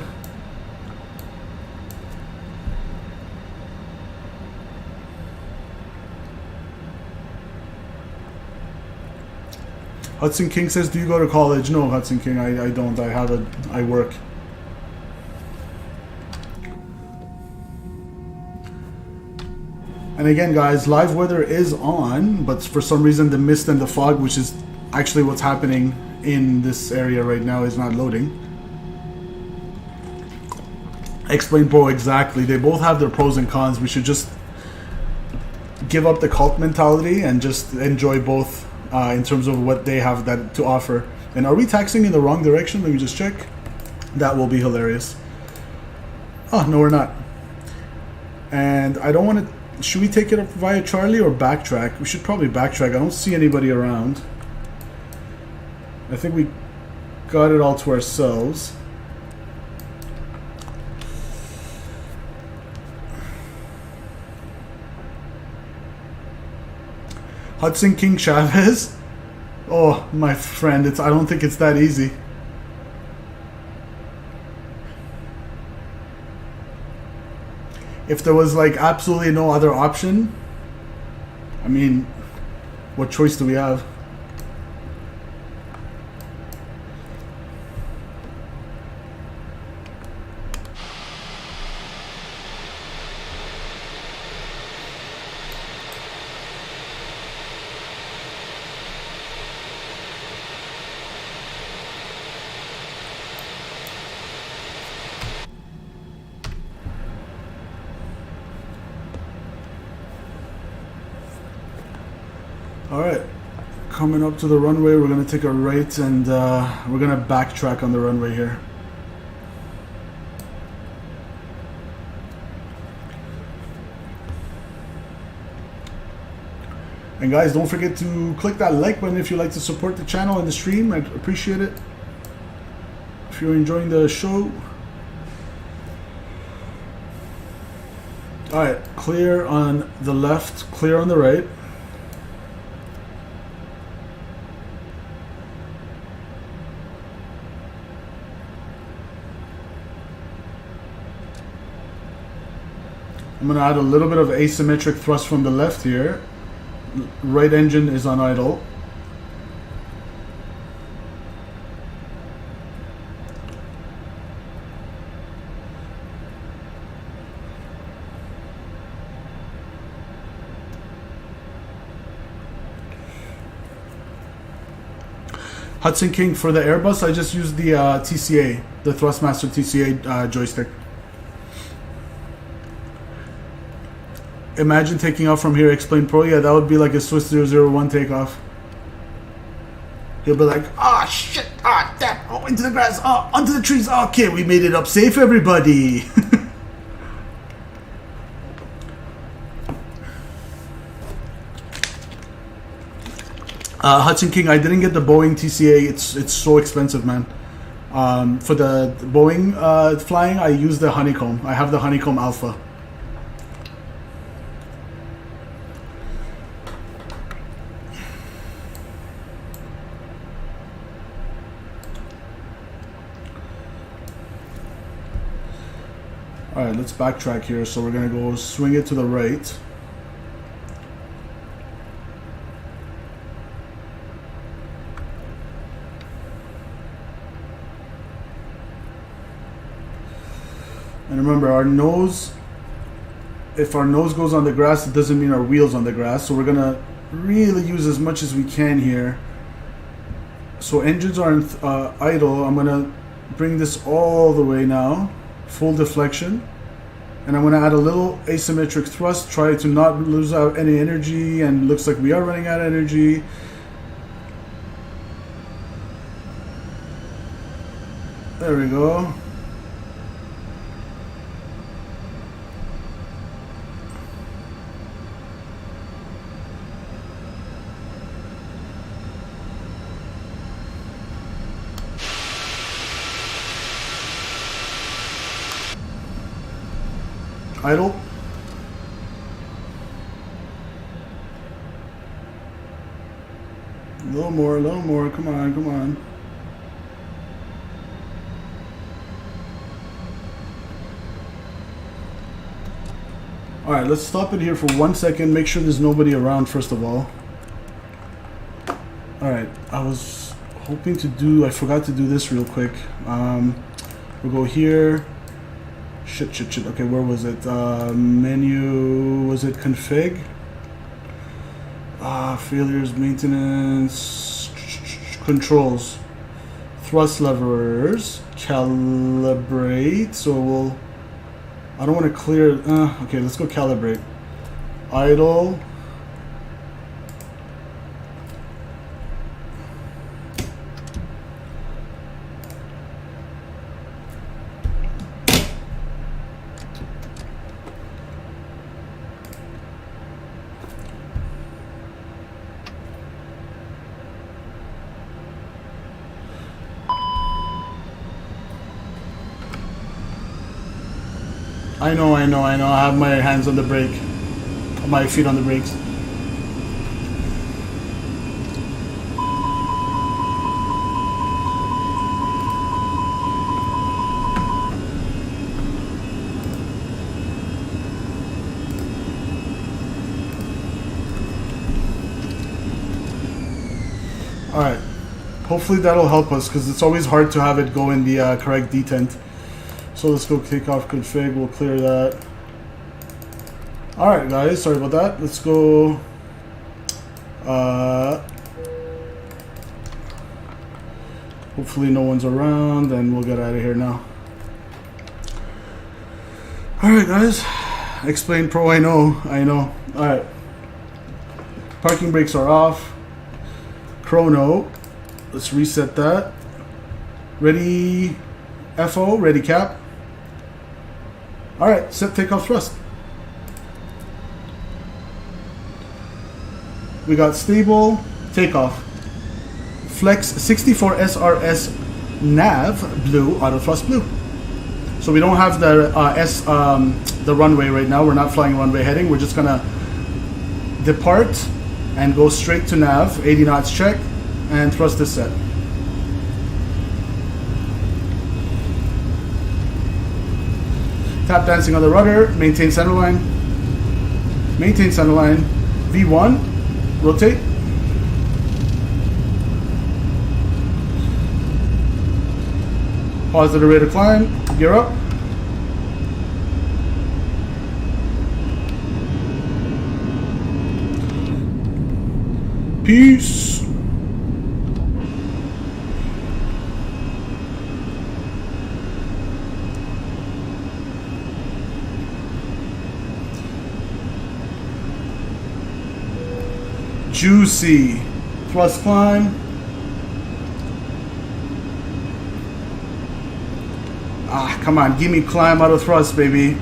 Hudson King says, do you go to college? No, Hudson King, I don't. I work. And again, guys, live weather is on, but for some reason the mist and the fog, which is actually what's happening in this area right now, is not loading. Explain Pro, exactly. They both have their pros and cons. We should just give up the cult mentality and just enjoy both. In terms of what they have that to offer. And are we taxing in the wrong direction? Let me just check. That will be hilarious. Oh, no, we're not. And I don't want to... Should we take it up via Charlie or backtrack? We should probably backtrack. I don't see anybody around. I think we got it all to ourselves. Hudson King Chavez? Oh, my friend, I don't think it's that easy. If there was like absolutely no other option, I mean, what choice do we have? Alright, coming up to the runway, we're going to take a right and we're going to backtrack on the runway here. And guys, don't forget to click that like button if you'd like to support the channel and the stream. I'd appreciate it. If you're enjoying the show. Alright, clear on the left, clear on the right. I'm going to add a little bit of asymmetric thrust from the left here. Right engine is on idle. Hudson King, for the Airbus, I just used the TCA, the Thrustmaster TCA joystick. Imagine taking off from here, Explain Pro. Yeah, that would be like a Swiss 001 takeoff. He'll be like, ah, oh, shit, ah, damn, oh, into the grass, oh, onto the trees. Okay, we made it up safe, everybody. Hudson King, I didn't get the Boeing TCA. It's so expensive, man. For the Boeing flying, I use the Honeycomb. I have the Honeycomb Alpha. Alright, let's backtrack here. So we're going to go swing it to the right. And remember, our nose, if our nose goes on the grass, it doesn't mean our wheel's on the grass. So we're going to really use as much as we can here. So engines are in idle. I'm going to bring this all the way now. Full deflection. And I'm going to add a little asymmetric thrust. Try to not lose out any energy. And looks like we are running out of energy. There we go. Idle. A little more, come on, come on. Alright, let's stop it here for 1 second, make sure there's nobody around first of all. Alright, I was hoping to do, I forgot to do this real quick. We'll go here. Shit. Okay, where was it? Menu, was it config? Failures, maintenance, controls, thrust levers, calibrate. So we'll, I don't want to clear, okay, let's go calibrate. Idle. I know. I have my hands on the brake. My feet on the brakes. Alright. Hopefully that'll help us, because it's always hard to have it go in the correct detent. So let's go takeoff config, we'll clear that. Alright guys, sorry about that. Let's go hopefully no one's around and we'll get out of here now. Alright guys, Explain Pro, I know. Alright. Parking brakes are off. Chrono. Let's reset that. Ready FO, ready cap. Alright, set takeoff thrust. We got stable, takeoff. Flex 64 SRS nav, blue, auto thrust blue. So we don't have the the runway right now. We're not flying runway heading. We're just gonna depart and go straight to nav, 80 knots check, and thrust is set. Tap dancing on the rudder. Maintain center line. Maintain center line. V1. Rotate. Positive rate of climb. Gear up. Peace. Juicy. Thrust climb. Ah, come on. Give me climb auto thrust, baby.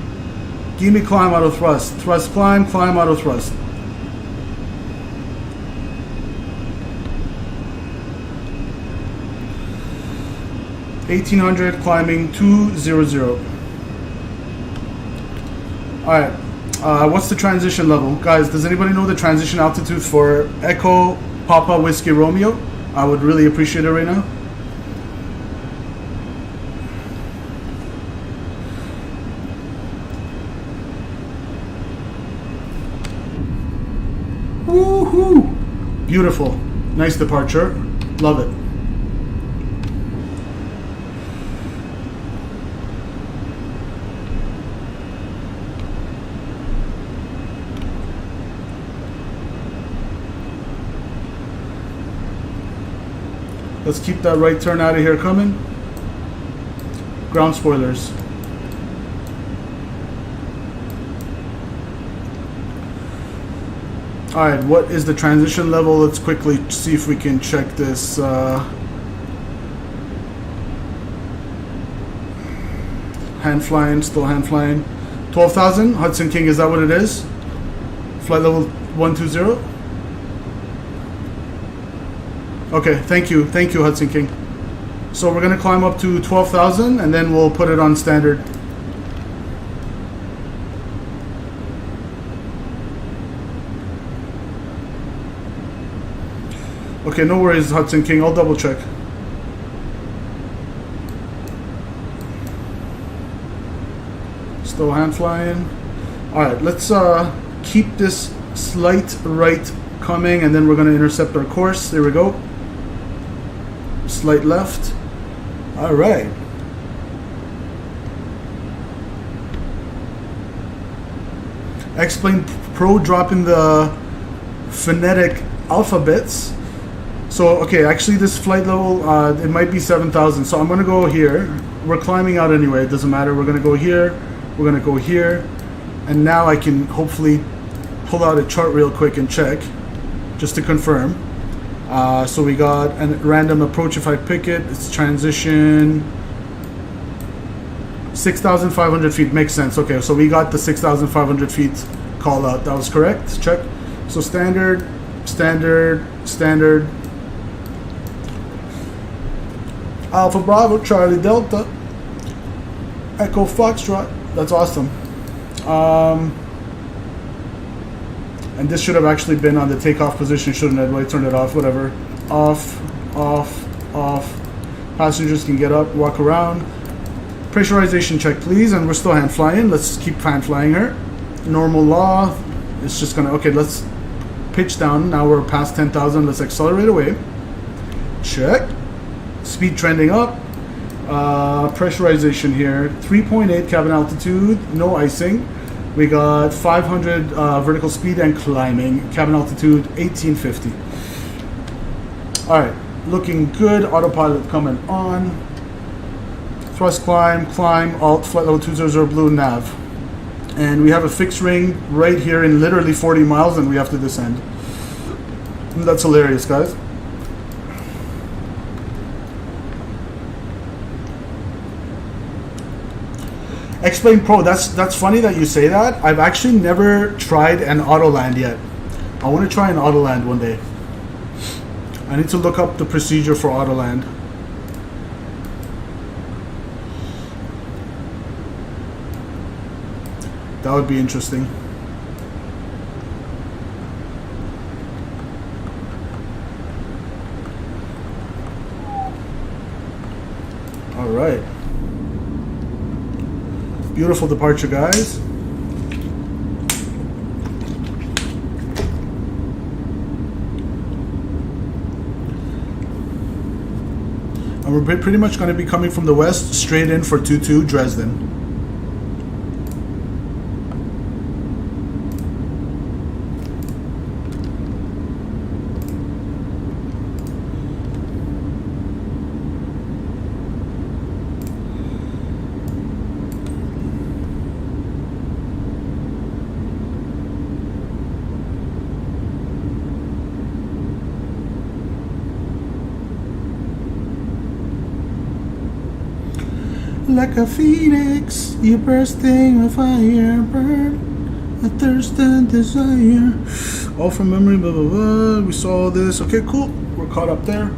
Give me climb auto thrust. Thrust climb, climb auto thrust. $1,800 climbing 200. Alright. What's the transition level? Guys, does anybody know the transition altitude for Echo Papa Whiskey Romeo? I would really appreciate it right now. Woohoo! Beautiful. Nice departure. Love it. Let's keep that right turn out of here coming. Ground spoilers. Alright, what is the transition level? Let's quickly see if we can check this. Hand flying, still hand flying. 12,000, Hudson King, is that what it is? Flight level 120? Okay, thank you, Hudson King. So we're gonna climb up to 12,000 and then we'll put it on standard. Okay, no worries, Hudson King, I'll double check. Still hand flying. Alright, let's keep this slight right coming and then we're gonna intercept our course. There we go. Slight left. All right. X-Plane Pro dropping the phonetic alphabets. So, okay, actually this flight level, it might be 7,000. So I'm going to go here. We're climbing out anyway. It doesn't matter. We're going to go here. We're going to go here. And now I can hopefully pull out a chart real quick and check just to confirm. So we got a random approach. If I pick it, it's transition 6,500 feet. Makes sense. Okay, so we got the 6,500 feet call out. That was correct. Check. So standard, standard, standard. Alpha Bravo, Charlie Delta, Echo Foxtrot. That's awesome. And this should have actually been on the takeoff position, shouldn't it? Wait, turn it off, whatever. Off, off, off. Passengers can get up, walk around. Pressurization check, please. And we're still hand flying. Let's keep hand flying her. Normal law. It's just gonna, okay, let's pitch down. Now we're past 10,000. Let's accelerate away. Check. Speed trending up. Pressurization here. 3.8 cabin altitude. No icing. We got 500 vertical speed and climbing. Cabin altitude 1850. Alright, looking good. Autopilot coming on. Thrust climb, climb, alt, flight level 200 blue nav. And we have a fixed ring right here in literally 40 miles and we have to descend. And that's hilarious, guys. X-Plane Pro, that's funny that you say that. I've actually never tried an auto land yet. I want to try an auto land one day. I need to look up the procedure for auto land. That would be interesting. All right. Beautiful departure, guys. And we're pretty much going to be coming from the west straight in for 22 Dresden. Like a phoenix, you bursting a fire, burn a thirst and desire. All from memory, blah blah blah. We saw this. Okay, cool. We're caught up there.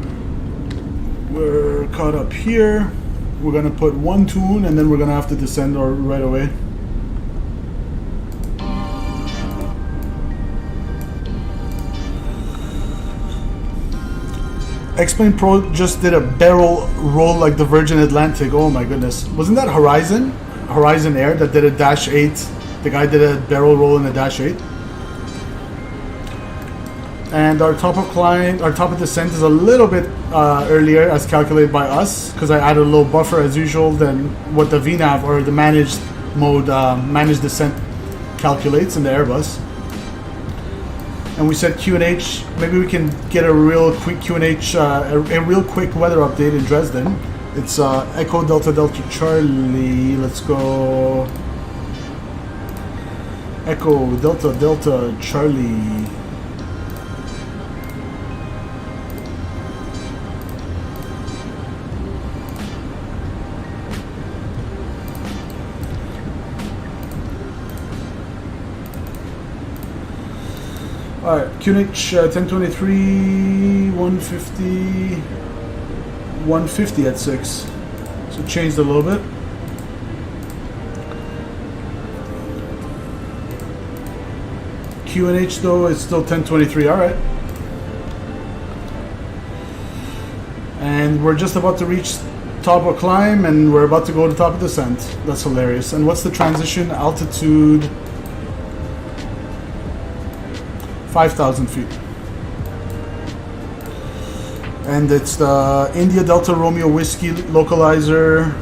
We're caught up here. We're gonna put one tune, and then we're gonna have to descend right away. X-Plane Pro just did a barrel roll like the Virgin Atlantic. Oh my goodness. Wasn't that Horizon Air that did a Dash 8? The guy did a barrel roll in a Dash 8. And our top of descent is a little bit earlier as calculated by us, because I added a little buffer as usual than what the VNAV or the managed mode, managed descent calculates in the Airbus. And we said QNH, maybe we can get a real quick QNH, a real quick weather update in Dresden. It's Echo Delta Delta Charlie. Let's go. Echo Delta Delta Charlie. Alright, QNH 1023, 150, 150 at 6. So changed a little bit. QNH though is still 1023, alright. And we're just about to reach top of climb and we're about to go to top of descent. That's hilarious. And what's the transition? Altitude 5,000 feet. And it's the India Delta Romeo Whiskey localizer.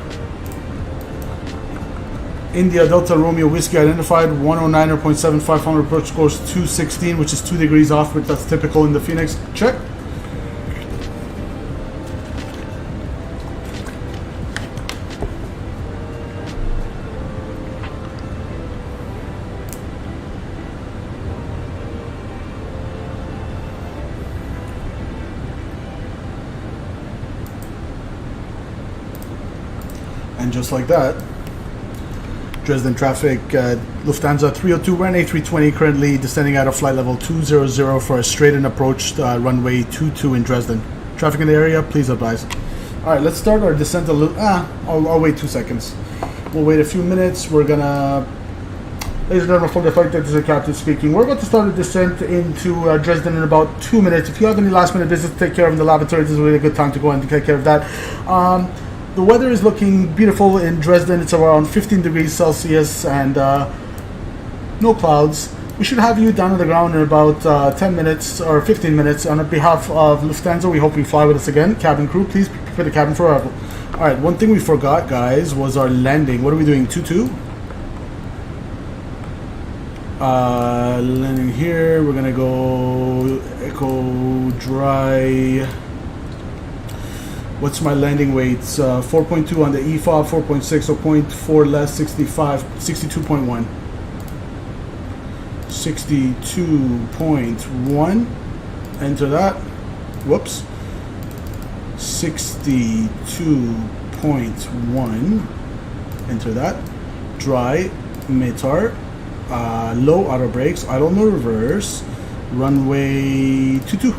India Delta Romeo Whiskey identified 109.75 final approach course 216, which is 2 degrees off, but that's typical in the Fenix. Check. And just like that, Dresden traffic, Lufthansa 302, we're an A320 currently descending out of flight level 200 for a straight-in approach runway 22 in Dresden. Traffic in the area, please advise. Alright, let's start our descent a little, I'll wait 2 seconds. We'll wait a few minutes. We're gonna, ladies and gentlemen, for the flight deck, this is the captain speaking. We're about to start a descent into Dresden in about 2 minutes. If you have any last minute business to take care of in the lavatory, this is a really good time to go and take care of that. The weather is looking beautiful in Dresden. It's around 15 degrees Celsius and no clouds. We should have you down on the ground in about 10 minutes or 15 minutes. On behalf of Lufthansa, we hope you fly with us again. Cabin crew, please prepare the cabin for arrival. Alright, one thing we forgot, guys, was our landing. What are we doing? 2-2? Landing here. We're gonna go Echo Dry. What's my landing weights? 4.2 on the EFOB, 4.6, so 0.4 less, 65, 62.1. 62.1. Enter that. Whoops. 62.1. Enter that. Dry, METAR. Low auto brakes, idle no reverse. Runway 22.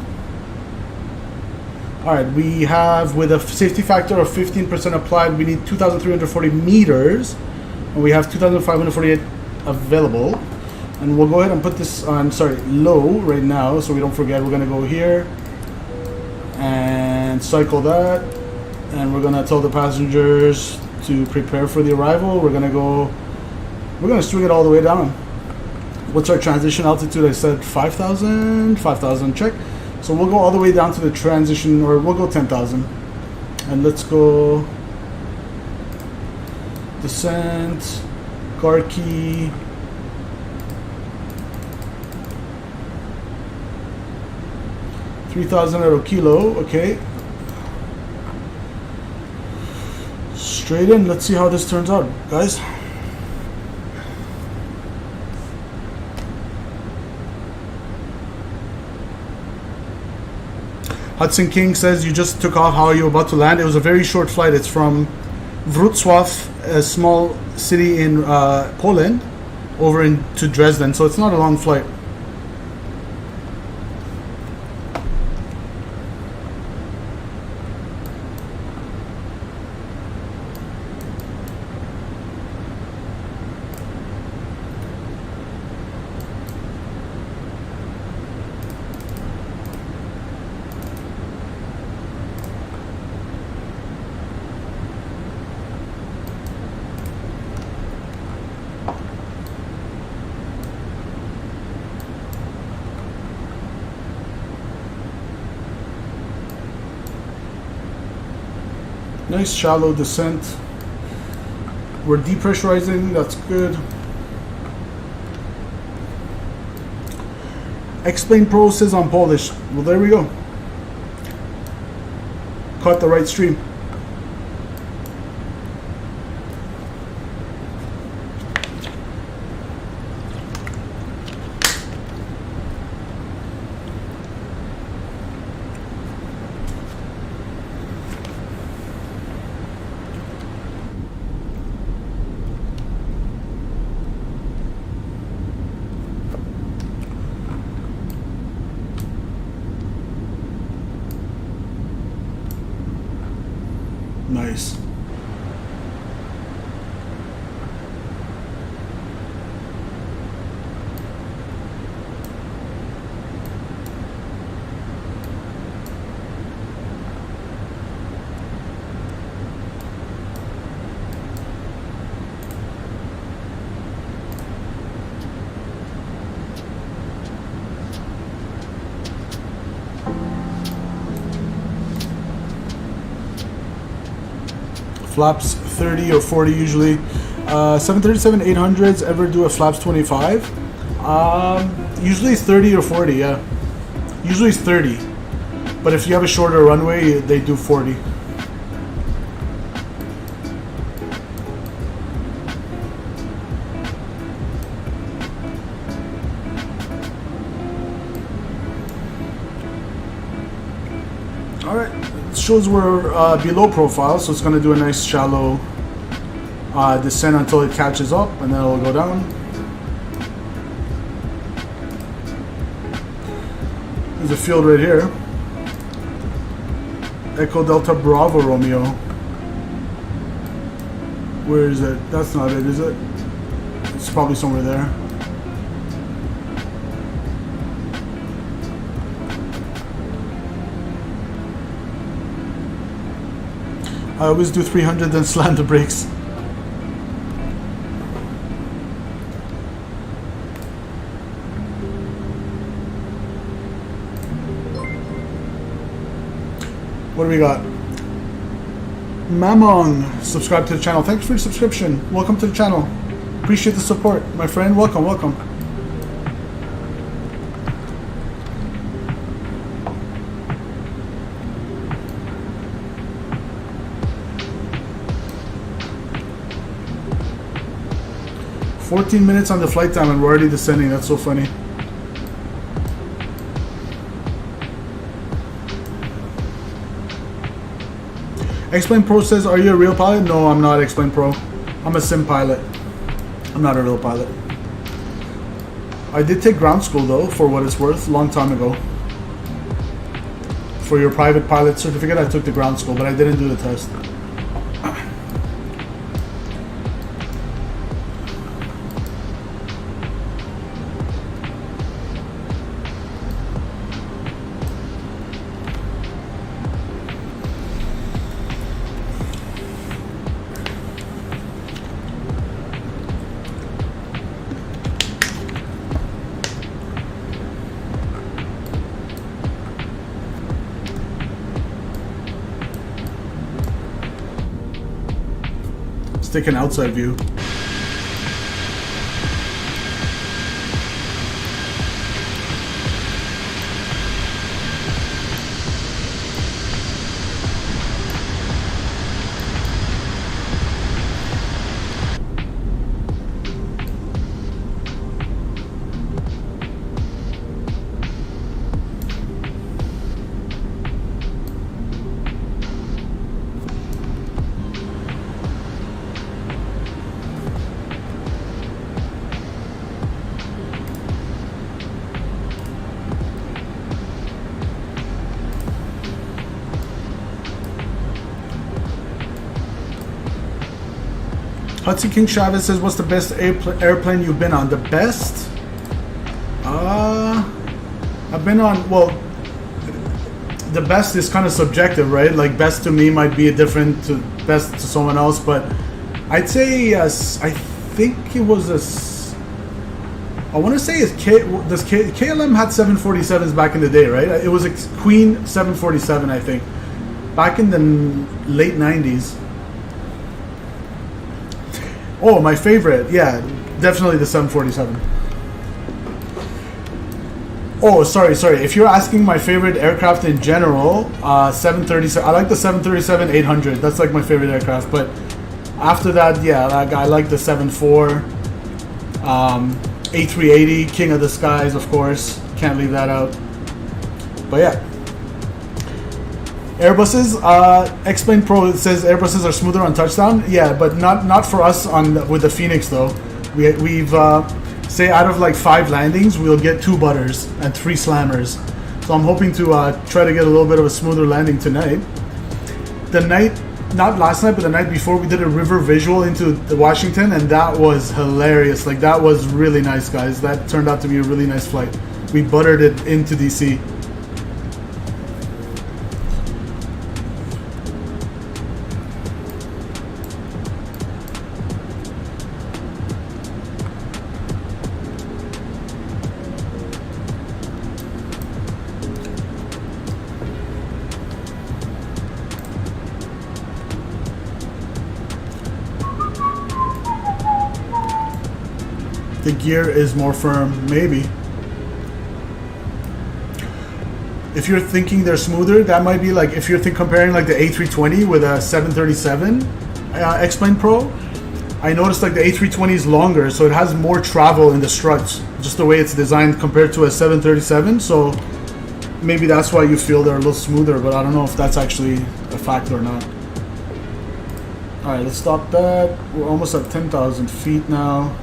Alright, we have, with a safety factor of 15% applied, we need 2,340 meters, and we have 2,548 available. And we'll go ahead and put this on, low right now, so we don't forget. We're going to go here and cycle that, and we're going to tell the passengers to prepare for the arrival. We're gonna swing it all the way down. What's our transition altitude? I said 5,000, check. So we'll go all the way down to the transition, or we'll go 10,000. And let's go descent, car key. $3,000 kilo, okay. Straight in, let's see how this turns out, guys. Hudson King says, you just took off, how are you about to land? It was a very short flight. It's from Wrocław, a small city in Poland, over into Dresden, so it's not a long flight. Nice shallow descent. We're depressurizing, that's good. Explain Pro says on Polish. Well, there we go. Caught the right stream. Nice. Flaps 30 or 40 usually. 737-800s ever do a flaps 25? Usually it's 30 or 40, yeah. Usually it's 30. But if you have a shorter runway, they do 40. Alright. Shows we're below profile, so it's going to do a nice shallow descent until it catches up, and then it'll go down. There's a field right here. Echo Delta Bravo Romeo. Where is it? That's not it, is it? It's probably somewhere there. I always do 300 then slam the brakes. What do we got? Mamong, subscribe to the channel. Thanks for your subscription. Welcome to the channel. Appreciate the support, my friend. Welcome, welcome. "14 minutes on the flight time and we're already descending." That's so funny. Explain Pro says, "Are you a real pilot?" No, I'm not Explain Pro. I'm a sim pilot. I'm not a real pilot. I did take ground school though, for what it's worth, a long time ago. For your private pilot certificate, I took the ground school, but I didn't do the test. Let's take an outside view. Hudson King Chavez says, what's the best airplane you've been on? The best? I've been on, well, the best is kind of subjective, right? Like, best to me might be different to best to someone else, but I'd say, I think it was I want to say KLM had 747s back in the day, right? It was a Queen 747, I think, back in the late 90s. Oh, my favorite, yeah, definitely the 747. Oh, sorry. If you're asking my favorite aircraft in general, 737. I like the 737-800. That's like my favorite aircraft. But after that, yeah, I like the 74, A380, King of the Skies, of course. Can't leave that out. But yeah. Airbuses, X-Plane Pro says Airbuses are smoother on touchdown. Yeah, but not for us with the Fenix though. We've say out of like 5 landings, we'll get 2 butters and 3 slammers. So I'm hoping to try to get a little bit of a smoother landing tonight. The night, not last night, but the night before, we did a river visual into the Washington, and that was hilarious. Like, that was really nice, guys. That turned out to be a really nice flight. We buttered it into DC. The gear is more firm, maybe. If you're thinking they're smoother, that might be like if you're comparing like the A320 with a 737 X-Plane Pro. I noticed like the A320 is longer, so it has more travel in the struts, just the way it's designed compared to a 737. So maybe that's why you feel they're a little smoother, but I don't know if that's actually a fact or not. All right, let's stop that. We're almost at 10,000 feet now.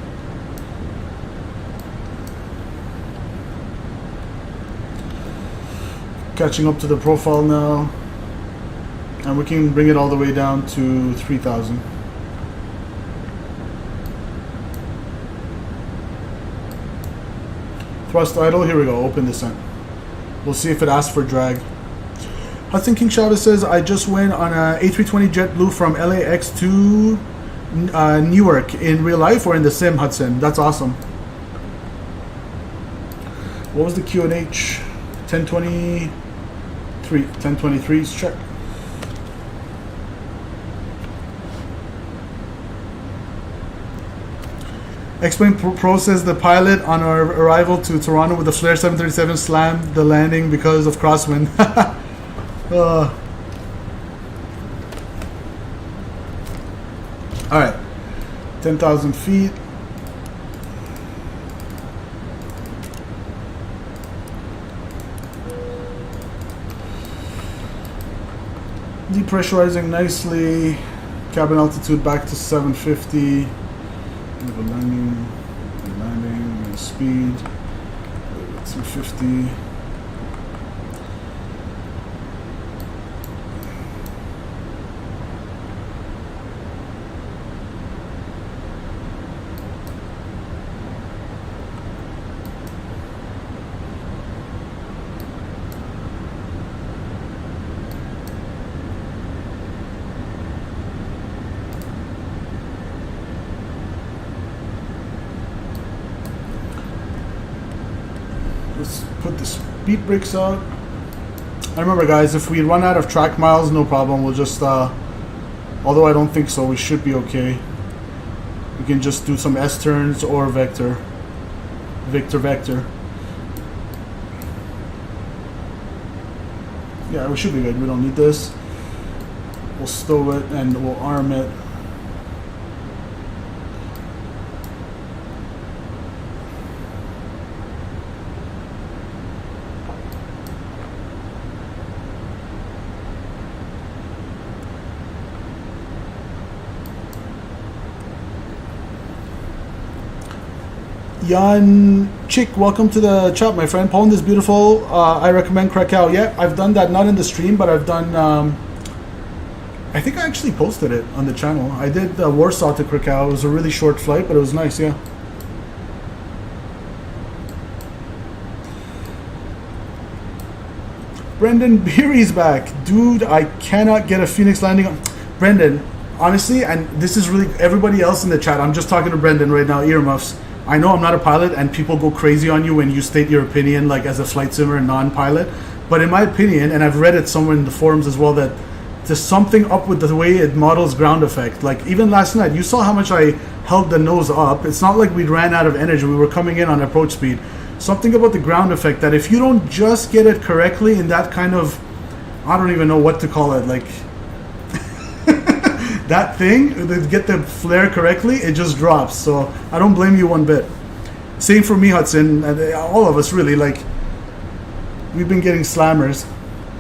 Catching up to the profile now, and we can bring it all the way down to 3,000. Thrust idle, here we go, open descent. We'll see if it asks for drag. Hudson King Chavez says, I just went on a A320 JetBlue from LAX to Newark in real life or in the sim, Hudson. That's awesome. What was the QNH? 1023, check. X-Plane Pro says the pilot on our arrival to Toronto with the Flair 737 slammed the landing because of crosswind. Alright, 10,000 feet. Depressurizing nicely. Cabin altitude back to 750. Landing, speed 250. Let's put the speed brakes out. I remember, guys, if we run out of track miles, no problem. We'll just, although I don't think so, we should be okay. We can just do some S turns or vector. Vector. Yeah, we should be good. We don't need this. We'll stow it and we'll arm it. Jan Chick, welcome to the chat, my friend. Poland is beautiful. I recommend Krakow. Yeah, I've done that, not in the stream, but I've done... I think I actually posted it on the channel. I did Warsaw to Krakow. It was a really short flight, but it was nice, yeah. Brendan Beery's back. Dude, I cannot get a Phoenix landing. Brendan, honestly, and this is really everybody else in the chat. I'm just talking to Brendan right now, earmuffs. I know I'm not a pilot and people go crazy on you when you state your opinion, like as a flight simmer and non-pilot. But in my opinion, and I've read it somewhere in the forums as well, that there's something up with the way it models ground effect. Like even last night, you saw how much I held the nose up. It's not like we ran out of energy. We were coming in on approach speed. Something about the ground effect that if you don't just get it correctly in that kind of, I don't even know what to call it, like that thing, to get the flare correctly, it just drops. So I don't blame you one bit. Same for me, Hudson, and all of us really, like we've been getting slammers,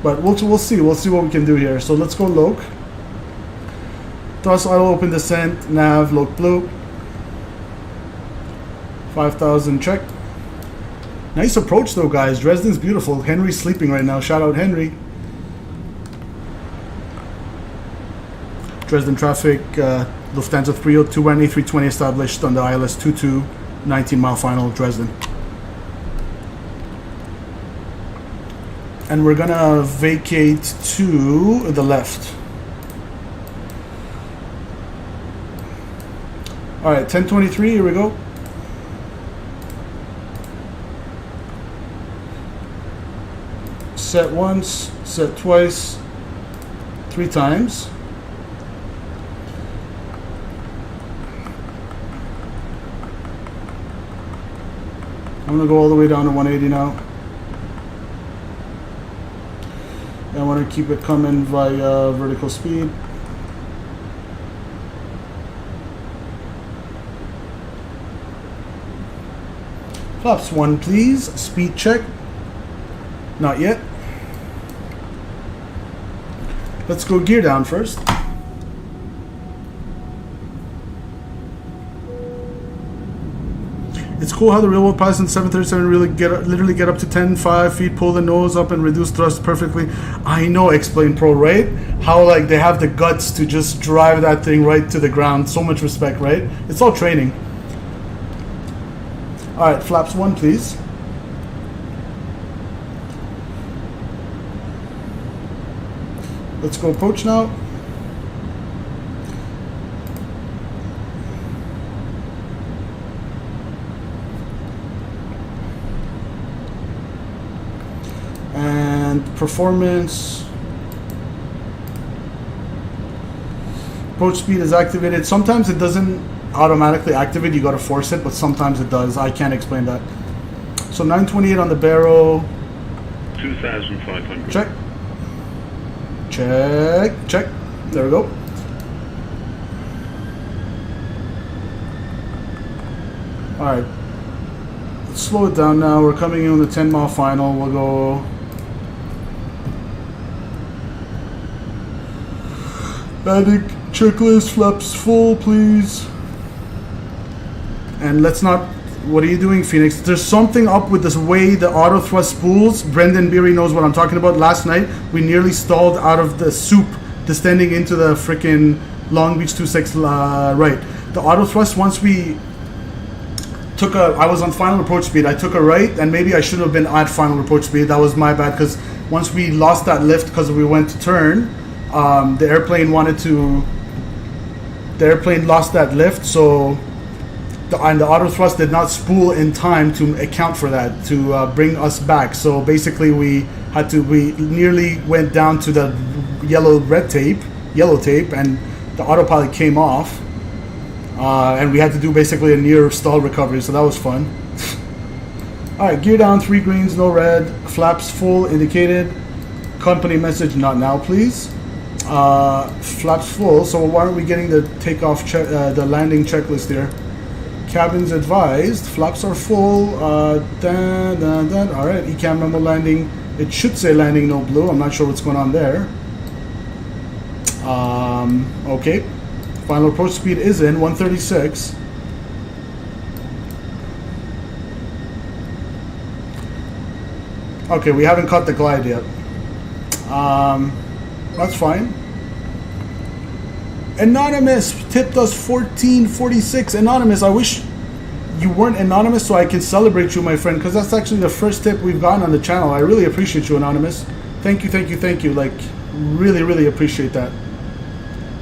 but we'll see what we can do here. So let's go loc. Thrust auto open descent, nav, loc blue. 5,000 check. Nice approach though, guys. Dresden's beautiful. Henry's sleeping right now. Shout out Henry. Dresden traffic, Lufthansa 3021 A320 established on the ILS 22, 19-mile final, Dresden. And we're gonna vacate to the left. All right, 1023, here we go. Set once, set twice, 3 times. I'm going to go all the way down to 180 now. And I want to keep it coming via vertical speed. Flaps 1, please. Speed check. Not yet. Let's go gear down first. It's cool how the real world pilots in 737 literally get up to 10.5 feet, pull the nose up and reduce thrust perfectly. I know, Explain Pro, right? How like they have the guts to just drive that thing right to the ground. So much respect, right? It's all training. All right, flaps 1, please. Let's go approach now. And performance. Approach speed is activated. Sometimes it doesn't automatically activate. You got to force it, but sometimes it does. I can't explain that. So 928 on the barrel. 2,500. Check. Check. Check. There we go. All right. Let's slow it down now. We're coming in on the 10-mile final. We'll go. Adding checklist, flaps full, please. And let's not. What are you doing, Phoenix? There's something up with this way the auto thrust spools. Brendan Beery knows what I'm talking about. Last night we nearly stalled out of the soup, descending into the freaking Long Beach 26 right. The auto thrust, once we took I was on final approach speed. I took a right, and maybe I shouldn't have been at final approach speed. That was my bad, because once we lost that lift because we went to turn. The airplane lost that lift, so the auto thrust did not spool in time to account for that, to bring us back. So basically we nearly went down to the yellow tape, and the autopilot came off. And we had to do basically a near stall recovery, so that was fun. Alright, gear down, 3 greens, no red, flaps full, indicated. Company message, not now please. Flaps full, so why aren't we getting the takeoff check, the landing checklist here? Cabins advised, flaps are full, alright, ECAM memo landing, it should say landing no blue, I'm not sure what's going on there. Okay, final approach speed is in, 136. Okay, we haven't cut the glide yet. That's fine. Anonymous tipped us 1446. Anonymous, I wish you weren't anonymous so I can celebrate you, my friend, because that's actually the first tip we've gotten on the channel. I really appreciate you, Anonymous. Thank you, thank you, thank you. Like, really, really appreciate that.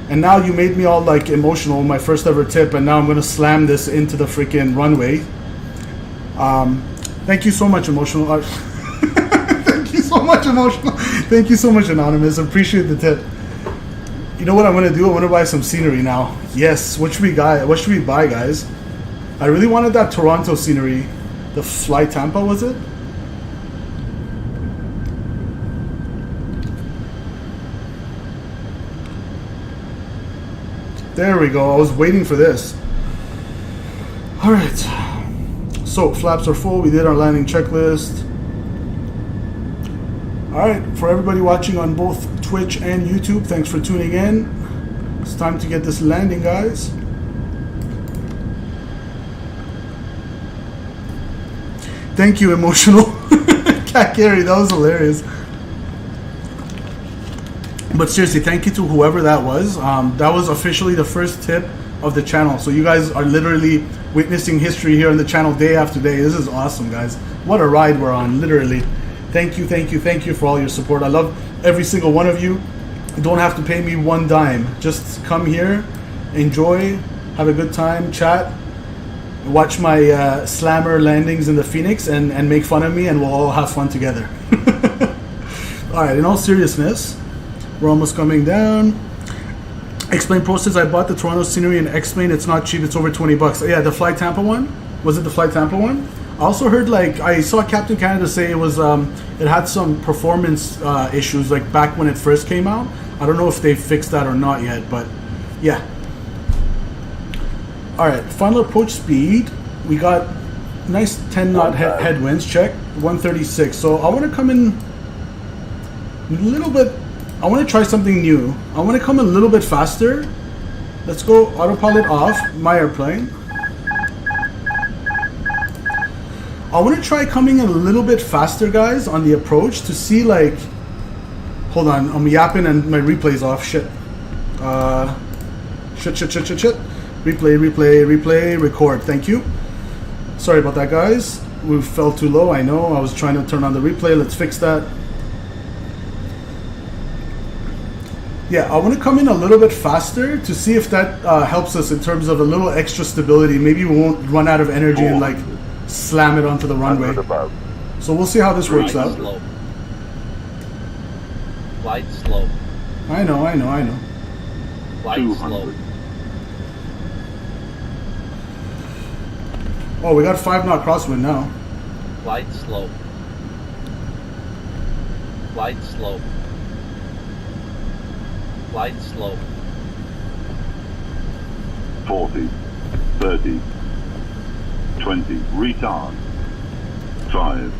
And now you made me all like emotional, my first ever tip, and now I'm gonna slam this into the freaking runway. Thank you so much, emotional. Thank you so much, emotional. Thank you so much, Anonymous. Appreciate the tip. You know what I'm gonna do? I'm gonna buy some scenery now. Yes. What should we buy, guys? I really wanted that Toronto scenery. The Fly Tampa, was it? There we go. I was waiting for this. All right. So flaps are full. We did our landing checklist. Alright, for everybody watching on both Twitch and YouTube, thanks for tuning in. It's time to get this landing, guys. Thank you, emotional. Cat Gary, that was hilarious. But seriously, thank you to whoever that was. That was officially the first tip of the channel. So you guys are literally witnessing history here on the channel day after day. This is awesome, guys. What a ride we're on, literally. Thank you, thank you, thank you for all your support. I love every single one of you. You don't have to pay me one dime. Just come here, enjoy, have a good time, chat, watch my slammer landings in the Fenix, and make fun of me, and we'll all have fun together. Alright, in all seriousness, we're almost coming down. Explain process. I bought the Toronto scenery and explain it's not cheap, it's over 20 bucks. Yeah, the Fly Tampa one? Was it the Fly Tampa one? I also heard, like, I saw Captain Canada say it was, it had some performance issues, like, back when it first came out. I don't know if they fixed that or not yet, but, yeah. Alright, final approach speed. We got nice 10 knot headwinds, check, 136. So I want to come in a little bit, I want to try something new. I want to come a little bit faster. Let's go autopilot off, my airplane. I want to try coming in a little bit faster, guys, on the approach to see, like... Hold on, I'm yapping and my replay's off. Shit. Shit. Replay, record. Thank you. Sorry about that, guys. We fell too low, I know. I was trying to turn on the replay. Let's fix that. Yeah, I want to come in a little bit faster to see if that helps us in terms of a little extra stability. Maybe we won't run out of energy and, like, slam it onto the runway. So we'll see how this works out. Slow. Flight slow. I know. Flight slow. Oh, we got 5 knot crosswind now. Flight slow. Flight slow. Flight slow. 40, 30, 20, retard. 5.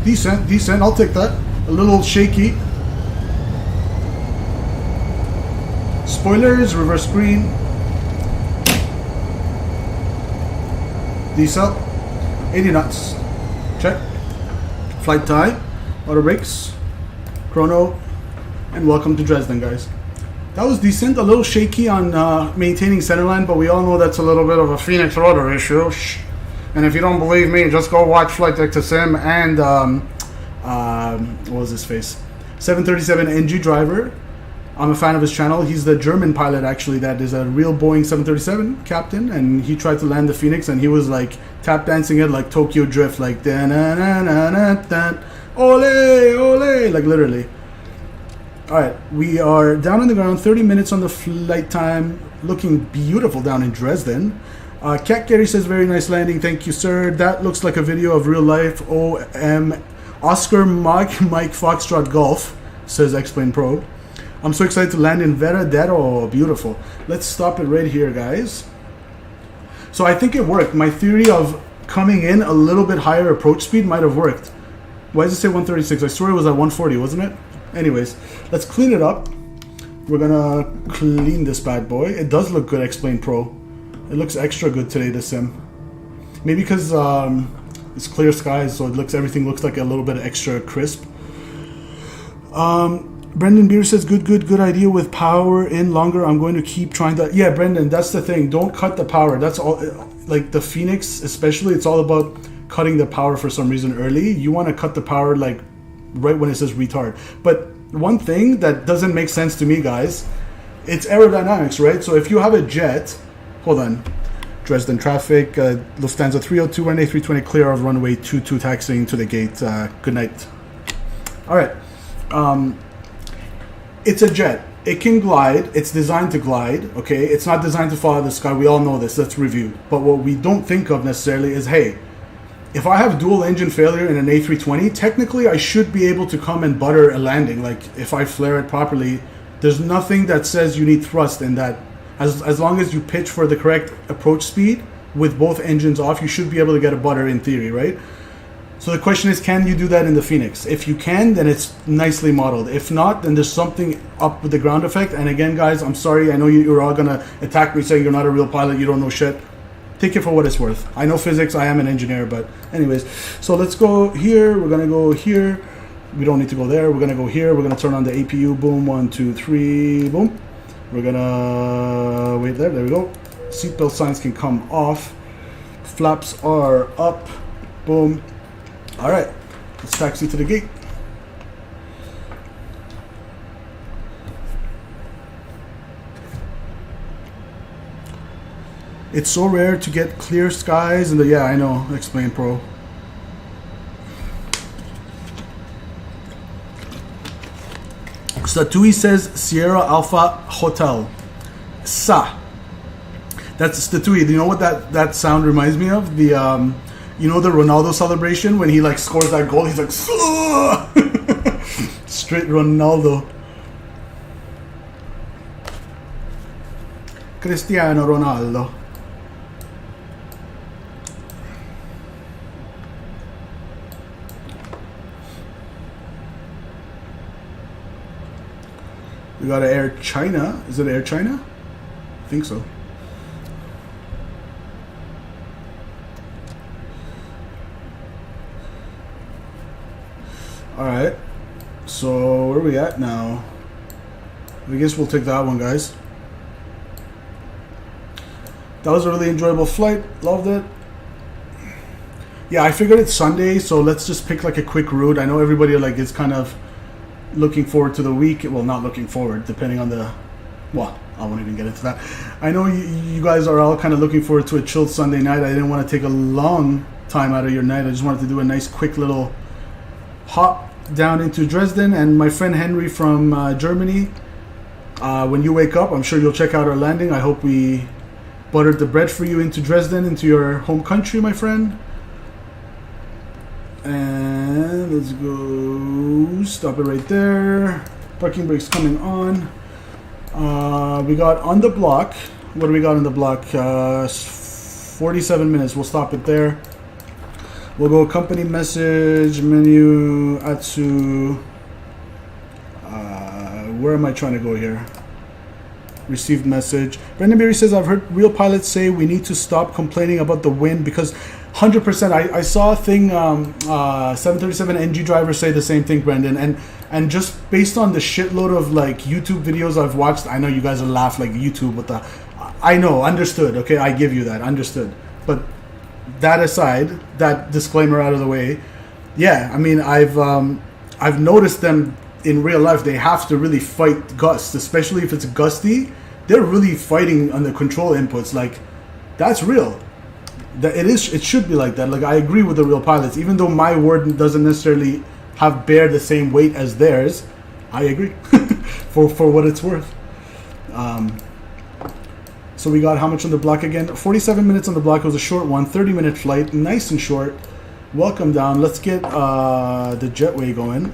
Decent, I'll take that. A little shaky. Spoilers, reverse green. Decel. 80 knots. Check. Flight time. Auto brakes. Chrono. And welcome to Dresden, guys. That was decent. A little shaky on maintaining centerline, but we all know that's a little bit of a Fenix rotor issue. And if you don't believe me, just go watch Flight Deck to Sim and what was his face? 737 NG driver. I'm a fan of his channel. He's the German pilot, actually, that is a real Boeing 737 captain, and he tried to land the Fenix, and he was like tap dancing it like Tokyo Drift, like da na na na na na, ole ole, like literally. All right, we are down on the ground, 30 minutes on the flight time, looking beautiful down in Dresden. Cat Gary says, very nice landing, thank you, sir. That looks like a video of real life. OM Oscar Mike Foxtrot Golf, says X-Plane Pro. I'm so excited to land in Veradero. Beautiful. Let's stop it right here, guys. So I think it worked. My theory of coming in a little bit higher approach speed might have worked. Why does it say 136? I swear it was at 140, wasn't it? Anyways, let's clean it up. We're gonna clean this bad boy. It does look good, X-Plane Pro. It looks extra good today, the sim. Maybe because it's clear skies, so everything looks like a little bit extra crisp. Brendan Beer says, good idea with power in longer. I'm going to keep trying that. Yeah, Brendan, that's the thing. Don't cut the power. That's all. Like the Fenix, especially, it's all about cutting the power for some reason early. You want to cut the power like right when it says retard. But one thing that doesn't make sense to me, guys, it's aerodynamics, right? So if you have a jet, hold on. Dresden traffic, Lufthansa 302 and A320 clear of runway 22 taxiing to the gate. Good night. All right. It's a jet. It can glide. It's designed to glide, okay? It's not designed to follow the sky. We all know this. Let's review. But what we don't think of necessarily is, hey, if I have dual engine failure in an A320, technically I should be able to come and butter a landing. Like, if I flare it properly, there's nothing that says you need thrust in that. As long as you pitch for the correct approach speed with both engines off, you should be able to get a butter in theory, right? So the question is, can you do that in the Fenix? If you can, then it's nicely modeled. If not, then there's something up with the ground effect. And again, guys, I'm sorry. I know you're all going to attack me saying you're not a real pilot. You don't know shit. Take it for what it's worth. I know physics. I am an engineer. But anyways, so let's go here. We're going to go here. We don't need to go there. We're going to go here. We're going to turn on the APU. Boom. 1, 2, 3. Boom. We're going to wait there. There we go. Seatbelt signs can come off. Flaps are up. Boom. All right, let's taxi to the gate. It's so rare to get clear skies, and yeah, I know. Explain, Pro. Statui says Sierra Alpha Hotel. Sa. That's Statui. Do you know what that sound reminds me of? The you know the Ronaldo celebration when he like scores that goal? He's like, straight Ronaldo. Cristiano Ronaldo. We got an Air China. Is it Air China? I think so. Alright, so where are we at now? I guess we'll take that one, guys. That was a really enjoyable flight. Loved it. Yeah, I figured it's Sunday, so let's just pick like a quick route. I know everybody like is kind of looking forward to the week. Well, not looking forward, depending on the... Well, I won't even get into that. I know you guys are all kind of looking forward to a chilled Sunday night. I didn't want to take a long time out of your night. I just wanted to do a nice quick little hop down into Dresden. And my friend Henry from Germany, when you wake up, I'm sure you'll check out our landing. I hope we buttered the bread for you into Dresden, into your home country, my friend. And let's go. Stop it right there. Parking brakes coming on. We got on the block. What do we got on the block? 47 minutes. We'll stop it there. We'll go company message, menu, Atsu. Where am I trying to go here? Received message. Brendan Berry says, I've heard real pilots say we need to stop complaining about the wind because 100%. I saw a thing, 737 NG drivers say the same thing, Brendan. And just based on the shitload of like YouTube videos I've watched, I know you guys will laugh like YouTube with the... I know, understood. Okay, I give you that, understood. But that aside, that disclaimer out of the way, yeah, I mean, I've noticed them in real life. They have to really fight gusts, especially if it's gusty. They're really fighting on the control inputs. Like, that's real. It should be like that. Like, I agree with the real pilots, even though my word doesn't necessarily bear the same weight as theirs. I agree. for what it's worth. So we got how much on the block again? 47 minutes on the block. It was a short one, 30-minute flight, nice and short. Welcome down. Let's get the jetway going.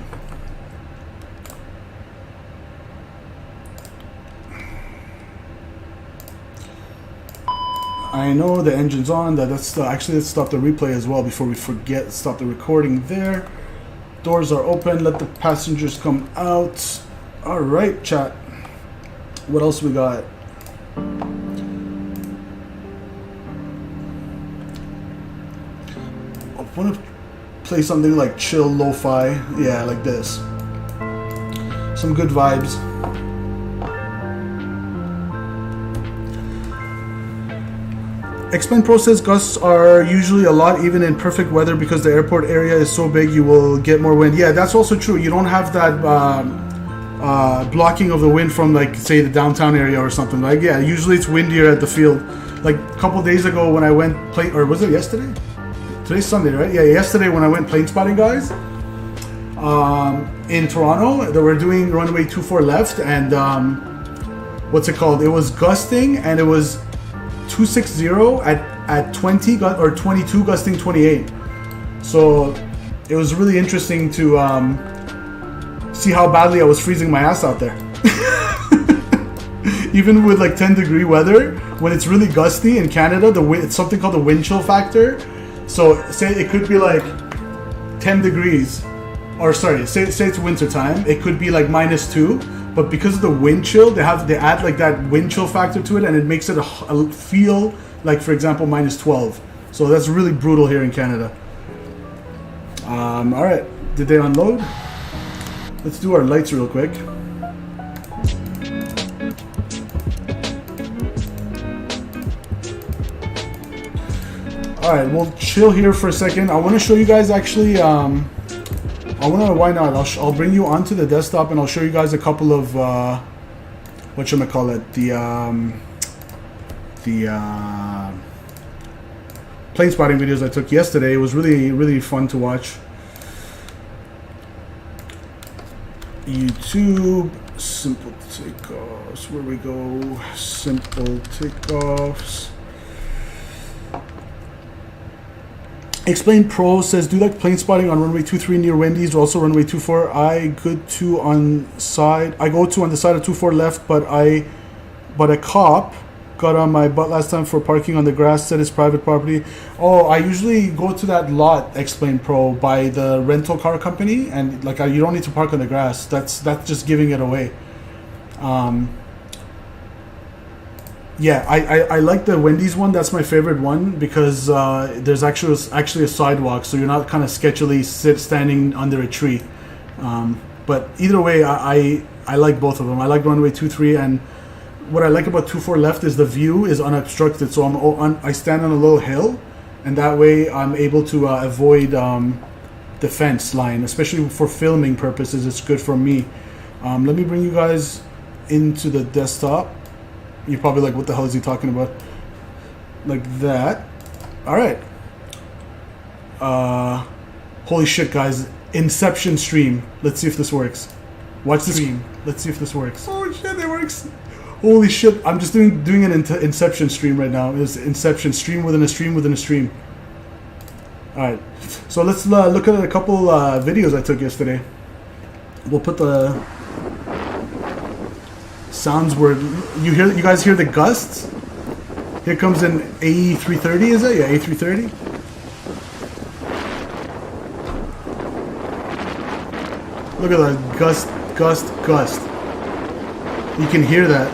I know the engine's on. That's actually, let's stop the replay as well before we forget. Stop the recording there. Doors are open. Let the passengers come out. All right, chat. What else we got? I want to play something like chill lo-fi. Yeah, like this. Some good vibes. Explain process gusts are usually a lot even in perfect weather because the airport area is so big you will get more wind. Yeah, that's also true. You don't have that blocking of the wind from, like, say, the downtown area or something. Like, yeah, usually it's windier at the field. Like a couple days ago when I went plane, or was it yesterday? Today's Sunday, right? Yeah, yesterday when I went plane spotting, guys, in Toronto, they were doing runway 24 left, and what's it called? It was gusting, and it was 260 at 20 or 22 gusting 28. So it was really interesting to see how badly I was freezing my ass out there. Even with like 10-degree weather, when it's really gusty in Canada, it's something called the wind chill factor. So say it could be like 10 degrees, or sorry, say it's winter time, it could be like -2. But because of the wind chill, they add like that wind chill factor to it, and it makes it feel like, for example, -12. So that's really brutal here in Canada. All right, did they unload? Let's do our lights real quick. All right, we'll chill here for a second. I want to show you guys actually. Why not? I'll bring you onto the desktop and I'll show you guys a couple of whatchamacallit, the plane spotting videos I took yesterday. It was really fun to watch. YouTube, simple takeoffs. Where we go? Simple takeoffs. Explain Pro says, do you like plane spotting on runway 23 near Wendy's, or also runway 24? I go to on the side of 24 left, but a cop got on my butt last time for parking on the grass, said it's private property. Oh, I usually go to that lot, Explain Pro, by the rental car company, and like you don't need to park on the grass. That's just giving it away. Yeah, I like the Wendy's one. That's my favorite one because there's actually a sidewalk, so you're not kind of sketchily standing under a tree. But either way, I like both of them. I like runway 23, and what I like about 24 left is the view is unobstructed. So I stand on a little hill, and that way I'm able to avoid the fence line, especially for filming purposes. It's good for me. Let me bring you guys into the desktop. You're probably like, what the hell is he talking about? Like that. All right. Holy shit, guys. Inception stream. Let's see if this works. Watch the stream. Let's see if this works. Oh shit, it works. Holy shit. I'm just doing an Inception stream right now. It's Inception stream within a stream within a stream. All right. So let's look at a couple videos I took yesterday. We'll put the sounds where you guys hear the gusts. Here comes an A330, is it? Yeah, A330. Look at that gust. You can hear that.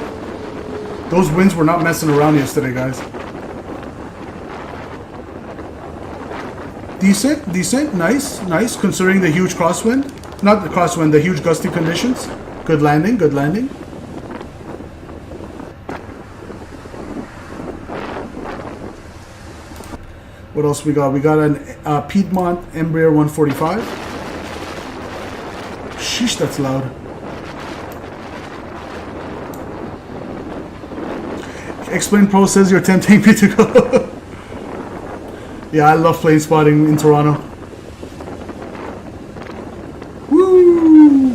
Those winds were not messing around yesterday, guys. Decent, nice, considering the huge crosswind. Not the crosswind, the huge gusty conditions. Good landing. What else we got? We got an Piedmont Embraer 145. Sheesh, that's loud. Explain Pro says you're tempting me to go. Yeah, I love plane spotting in Toronto. Woo!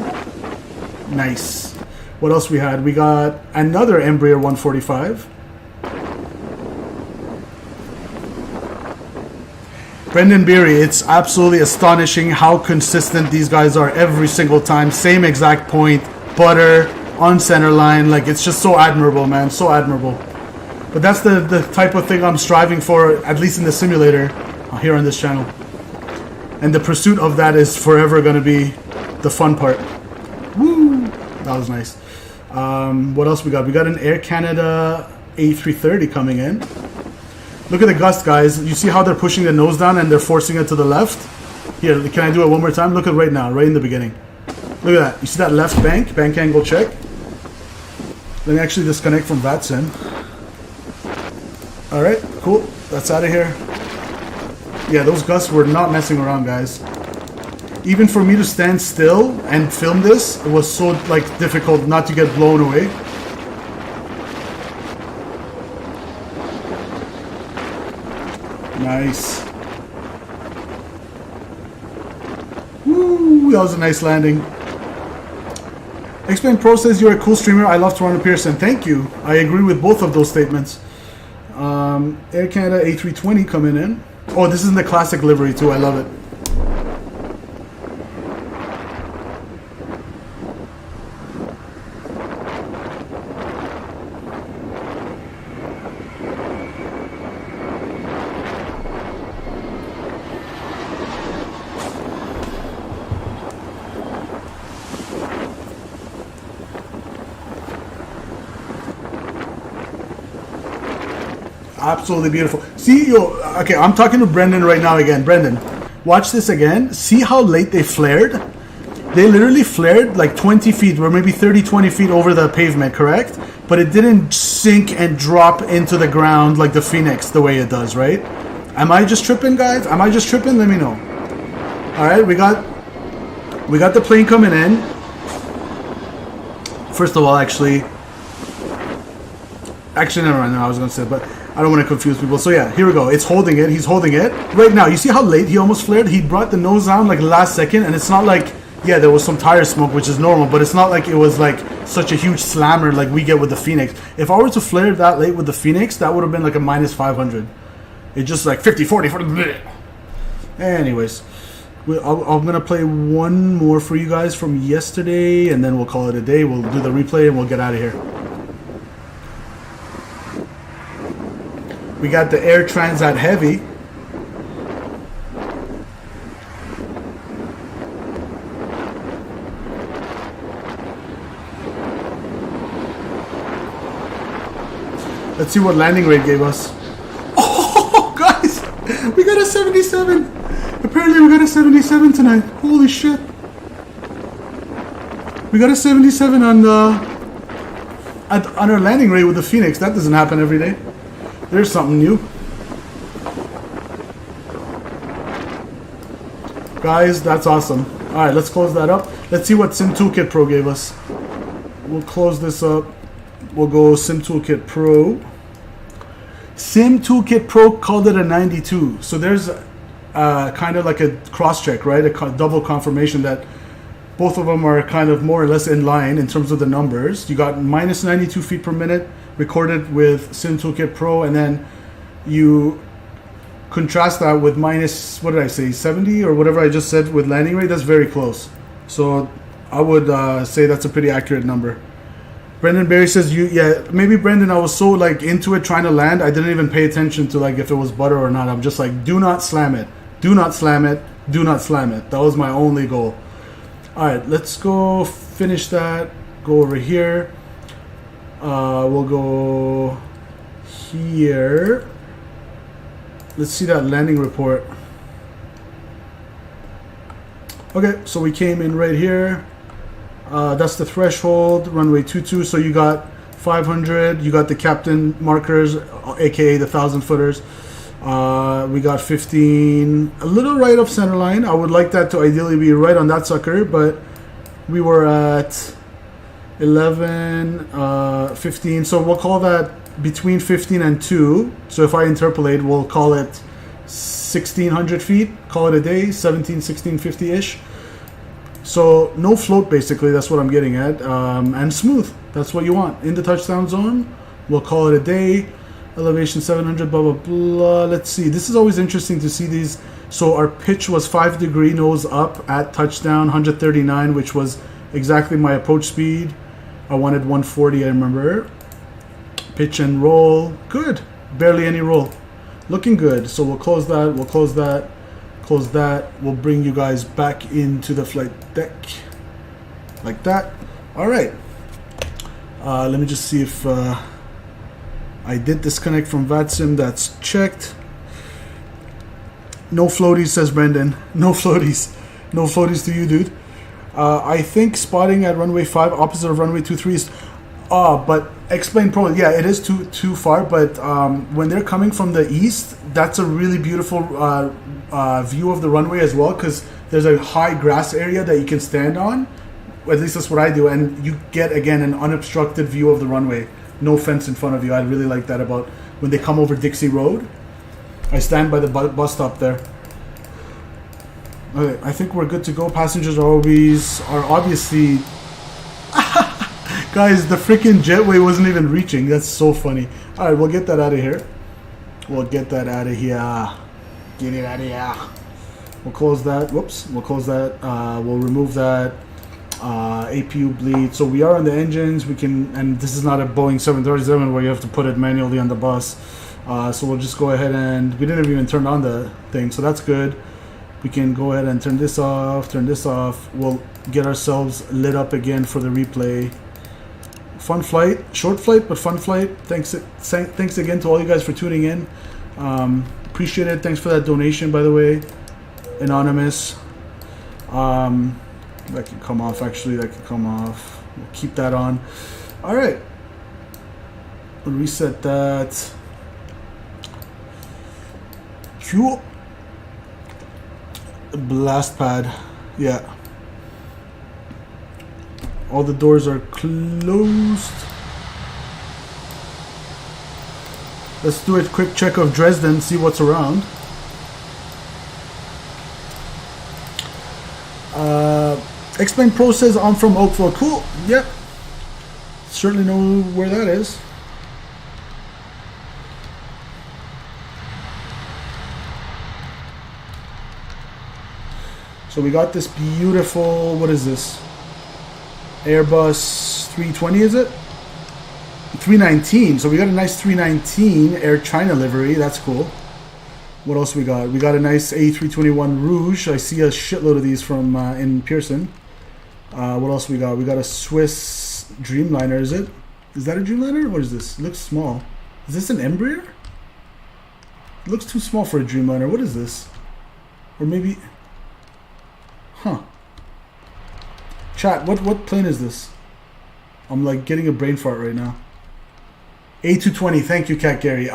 Nice. What else we had? We got another Embraer 145. Brendan Beery, it's absolutely astonishing how consistent these guys are every single time. Same exact point, butter, on center line. Like, it's just so admirable, man. So admirable. But that's the type of thing I'm striving for, at least in the simulator, here on this channel. And the pursuit of that is forever going to be the fun part. Woo! That was nice. What else we got? We got an Air Canada A330 coming in. Look at the gust, guys. You see how they're pushing the nose down and they're forcing it to the left? Here, can I do it one more time? Look at right now, right in the beginning. Look at that. You see that left bank angle check? Let me actually disconnect from VATSIM. Alright, cool. That's out of here. Yeah, those gusts were not messing around, guys. Even for me to stand still and film this, it was so like difficult not to get blown away. Nice. Woo, that was a nice landing. Explain Pro says you're a cool streamer. I love Toronto Pearson. Thank you. I agree with both of those statements. Air Canada A320 coming in. Oh, this is in the classic livery too. I love it. Absolutely beautiful. See, okay, I'm talking to Brendan right now again. Brendan, watch this again. See how late they flared? They literally flared like 20 feet or maybe 30, 20 feet over the pavement, correct? But it didn't sink and drop into the ground like the Fenix the way it does, right? Am I just tripping, guys? Am I just tripping? Let me know. All right, we got the plane coming in. First of all, actually, never mind. I was going to say, but I don't want to confuse people. So yeah, here we go. It's holding it. He's holding it. Right now, you see how late he almost flared? He brought the nose down like last second, and it's not like, yeah, there was some tire smoke, which is normal, but it's not like it was like such a huge slammer like we get with the Fenix. If I were to flare that late with the Fenix, that would have been like a minus 500. It's just like 50, 40, 40. Anyways, I'm going to play one more for you guys from yesterday, and then we'll call it a day. We'll do the replay, and we'll get out of here. We got the Air Transat Heavy. Let's see what landing rate gave us. Oh, guys! We got a 77! Apparently we got a 77 tonight. Holy shit. We got a 77 on our landing rate with the Fenix. That doesn't happen every day. There's something new. Guys, that's awesome. Alright, let's close that up. Let's see what Sim Toolkit Pro gave us. We'll close this up. We'll go Sim Toolkit Pro. Sim Toolkit Pro called it a 92. So there's kind of like a cross-check, right? A double confirmation that both of them are kind of more or less in line in terms of the numbers. You got minus 92 feet per minute recorded with Sim Toolkit Pro, and then you contrast that with minus, what did I say, 70 or whatever I just said with landing rate. That's very close. So I would say that's a pretty accurate number. Brendan Berry says, yeah, maybe Brendan, I was so like into it trying to land, I didn't even pay attention to like if it was butter or not. I'm just like, do not slam it. Do not slam it. Do not slam it. That was my only goal. Alright, let's go finish that. Go over here. We'll go here. Let's see that landing report. Okay, so we came in right here. That's the threshold, runway 22. So you got 500. You got the captain markers, aka the 1,000 footers. We got 15, a little right of center line. I would like that to ideally be right on that sucker, but we were at 11, 15. So we'll call that between 15 and 2. So if I interpolate, we'll call it 1,600 feet. Call it a day, 17, 1650-ish. So no float, basically. That's what I'm getting at. And smooth. That's what you want. In the touchdown zone, we'll call it a day. Elevation 700, blah, blah, blah. Let's see. This is always interesting to see these. So our pitch was 5 degree nose up at touchdown, 139, which was exactly my approach speed. I wanted 140, I remember. Pitch and roll. Good. Barely any roll. Looking good. So we'll close that. We'll close that. Close that. We'll bring you guys back into the flight deck. Like that. All right. Let me just see if I did disconnect from VATSIM. That's checked. No floaties, says Brendan. No floaties. No floaties to you, dude. I think spotting at runway 5, opposite of runway 23 is... but explain pro. Yeah, it is too far, but when they're coming from the east, that's a really beautiful view of the runway as well, because there's a high grass area that you can stand on. At least that's what I do, and you get, again, an unobstructed view of the runway. No fence in front of you. I really like that about when they come over Dixie Road. I stand by the bus stop there. Okay, I think we're good to go. Passengers are obviously... Guys, the freaking jetway wasn't even reaching. That's so funny. Alright, we'll get that out of here. We'll get that out of here. Get it out of here. We'll close that. Whoops. We'll close that. We'll remove that. APU bleed. So we are on the engines. We can... And this is not a Boeing 737 where you have to put it manually on the bus. So we'll just go ahead and... We didn't even turn on the thing, so that's good. We can go ahead and turn this off. Turn this off. We'll get ourselves lit up again for the replay. Fun flight, short flight, but fun flight. Thanks again to all you guys for tuning in. Appreciate it. Thanks for that donation, by the way, anonymous. That can come off. Actually, that can come off. We'll keep that on. All right. We'll reset that. Cool. Blast pad. Yeah. All the doors are closed. Let's do a quick check of Dresden, see what's around. Explain Pro says I'm from Oakville. Cool. Yep. Certainly know where that is. So we got this beautiful, what is this? Airbus 320, is it? 319. So we got a nice 319 Air China livery. That's cool. What else we got? We got a nice A321 Rouge. I see a shitload of these from in Pearson. What else we got? We got a Swiss Dreamliner. Is it? Is that a Dreamliner? What is this? It looks small. Is this an Embraer? It looks too small for a Dreamliner. What is this? Or maybe... Huh. Chat, what plane is this? I'm like getting a brain fart right now. A220, thank you, Cat Gary.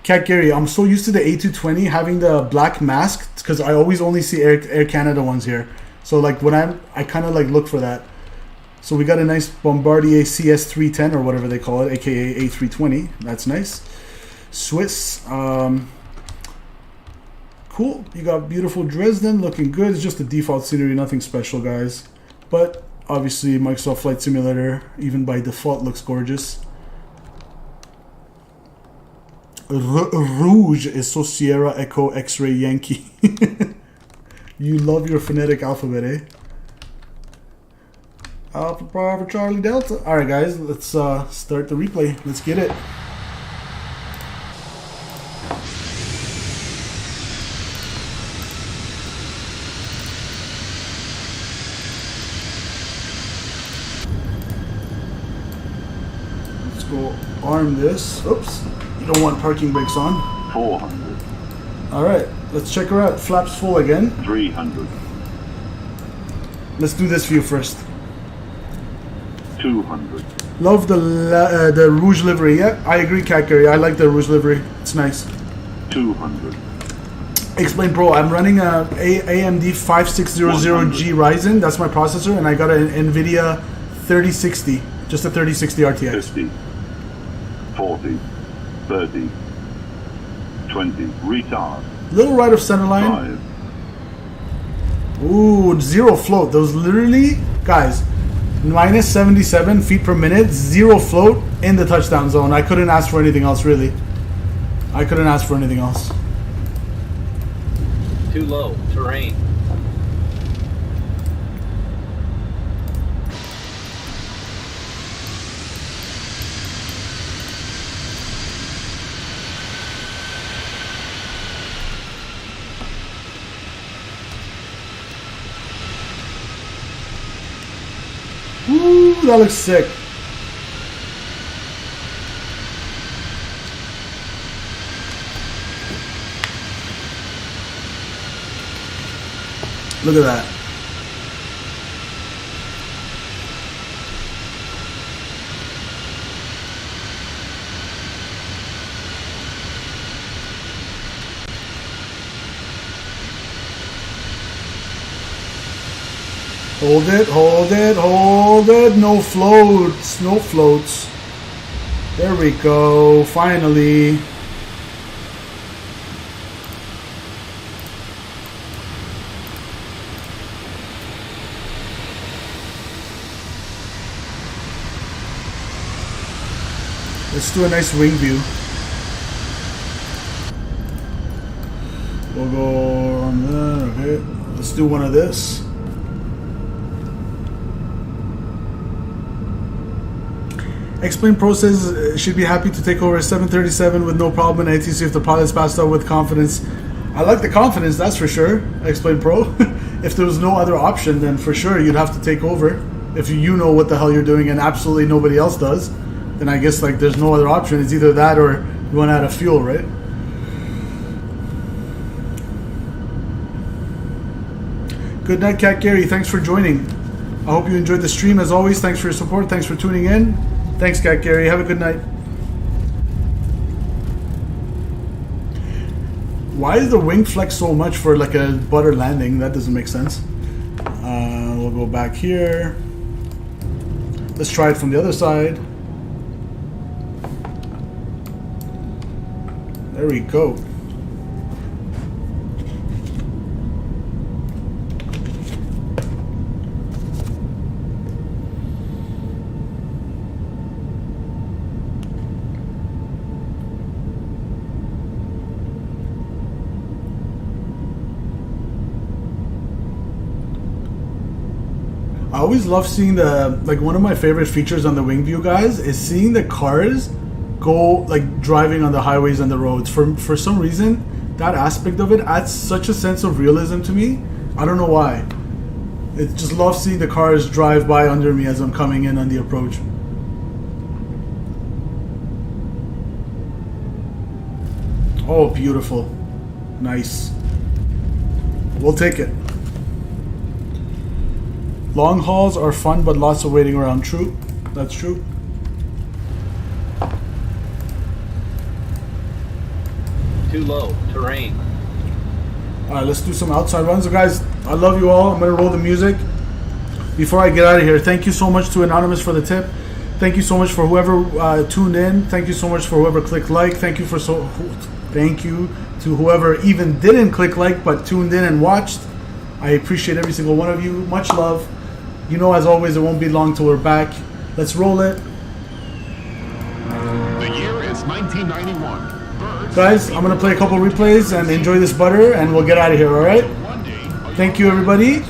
Cat Gary, I'm so used to the A220 having the black mask because I always only see Air Canada ones here. So like when I kind of like look for that. So we got a nice Bombardier CS310 or whatever they call it, aka A320. That's nice. Swiss. Cool. You got beautiful Dresden, looking good. It's just the default scenery, nothing special, guys. But obviously Microsoft Flight Simulator, even by default, looks gorgeous. Rouge is so Sierra Echo X-Ray Yankee. You love your phonetic alphabet, eh? Alpha Bravo Charlie Delta. Alright guys, let's start the replay. Let's get it. Let's go arm this. Oops. You don't want parking brakes on. 400. Alright, let's check her out. Flaps full again. 300. Let's do this view first. 200. Love the Rouge livery. Yeah, I agree, Cat Gary. I like the Rouge livery. It's nice. 200. Explain Pro. I'm running a AMD 5600G Ryzen. That's my processor, and I got an NVIDIA 3060. Just a 3060 RTX. 50. 40. 30. 20. Retard. Little right of center line. 5. Ooh, zero float. Those literally, guys, minus 77 feet per minute, zero float in the touchdown zone. I couldn't ask for anything else, really. I couldn't ask for anything else. Too low. Terrain. Ooh, that looks sick. Look at that. Hold it, hold it, hold it. No floats, no floats. There we go, finally. Let's do a nice wing view. We'll go on there, okay. Let's do one of this. Explain Pro says should be happy to take over a 737 with no problem in ATC if the pilot's passed out with confidence. I like the confidence, that's for sure. Explain Pro. If there was no other option, then for sure you'd have to take over. If you know what the hell you're doing and absolutely nobody else does, then I guess like there's no other option. It's either that or you run out of fuel, right? Good night, Cat Gary. Thanks for joining. I hope you enjoyed the stream as always. Thanks for your support. Thanks for tuning in. Thanks, Cat Gary. Have a good night. Why is the wing flex so much for like a butter landing? That doesn't make sense. We'll go back here. Let's try it from the other side. There we go. I always love seeing the, like one of my favorite features on the wing view, guys, is seeing the cars go like driving on the highways and the roads. For some reason, that aspect of it adds such a sense of realism to me. I don't know why. I just love seeing the cars drive by under me as I'm coming in on the approach. Oh, beautiful. Nice. We'll take it. Long hauls are fun, but lots of waiting around. True. That's true. Too low. Terrain. Alright, let's do some outside runs. So guys, I love you all. I'm going to roll the music. Before I get out of here, thank you so much to Anonymous for the tip. Thank you so much for whoever tuned in. Thank you so much for whoever clicked like. Thank you to whoever even didn't click like but tuned in and watched. I appreciate every single one of you. Much love. You know, as always, it won't be long till we're back. Let's roll it. The year is 1991. Guys, I'm going to play a couple replays and enjoy this butter, and we'll get out of here, alright? Thank you, everybody.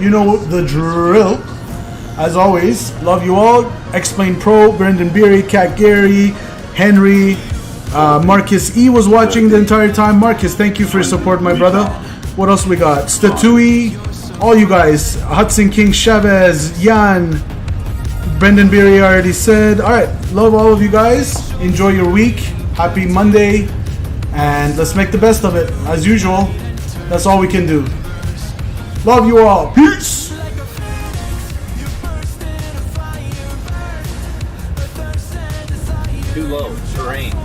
You know the drill. As always, love you all. Explain Pro, Brendan Beery, Cat Gary, Henry, Marcus E was watching the entire time. Marcus, thank you for your support, my brother. What else we got? Statui, all you guys. Hudson King Chavez, Jan, Brendan Beery, I already said. Alright, love all of you guys. Enjoy your week. Happy Monday. And let's make the best of it. As usual, that's all we can do. Love you all. Peace. Too low. Terrain.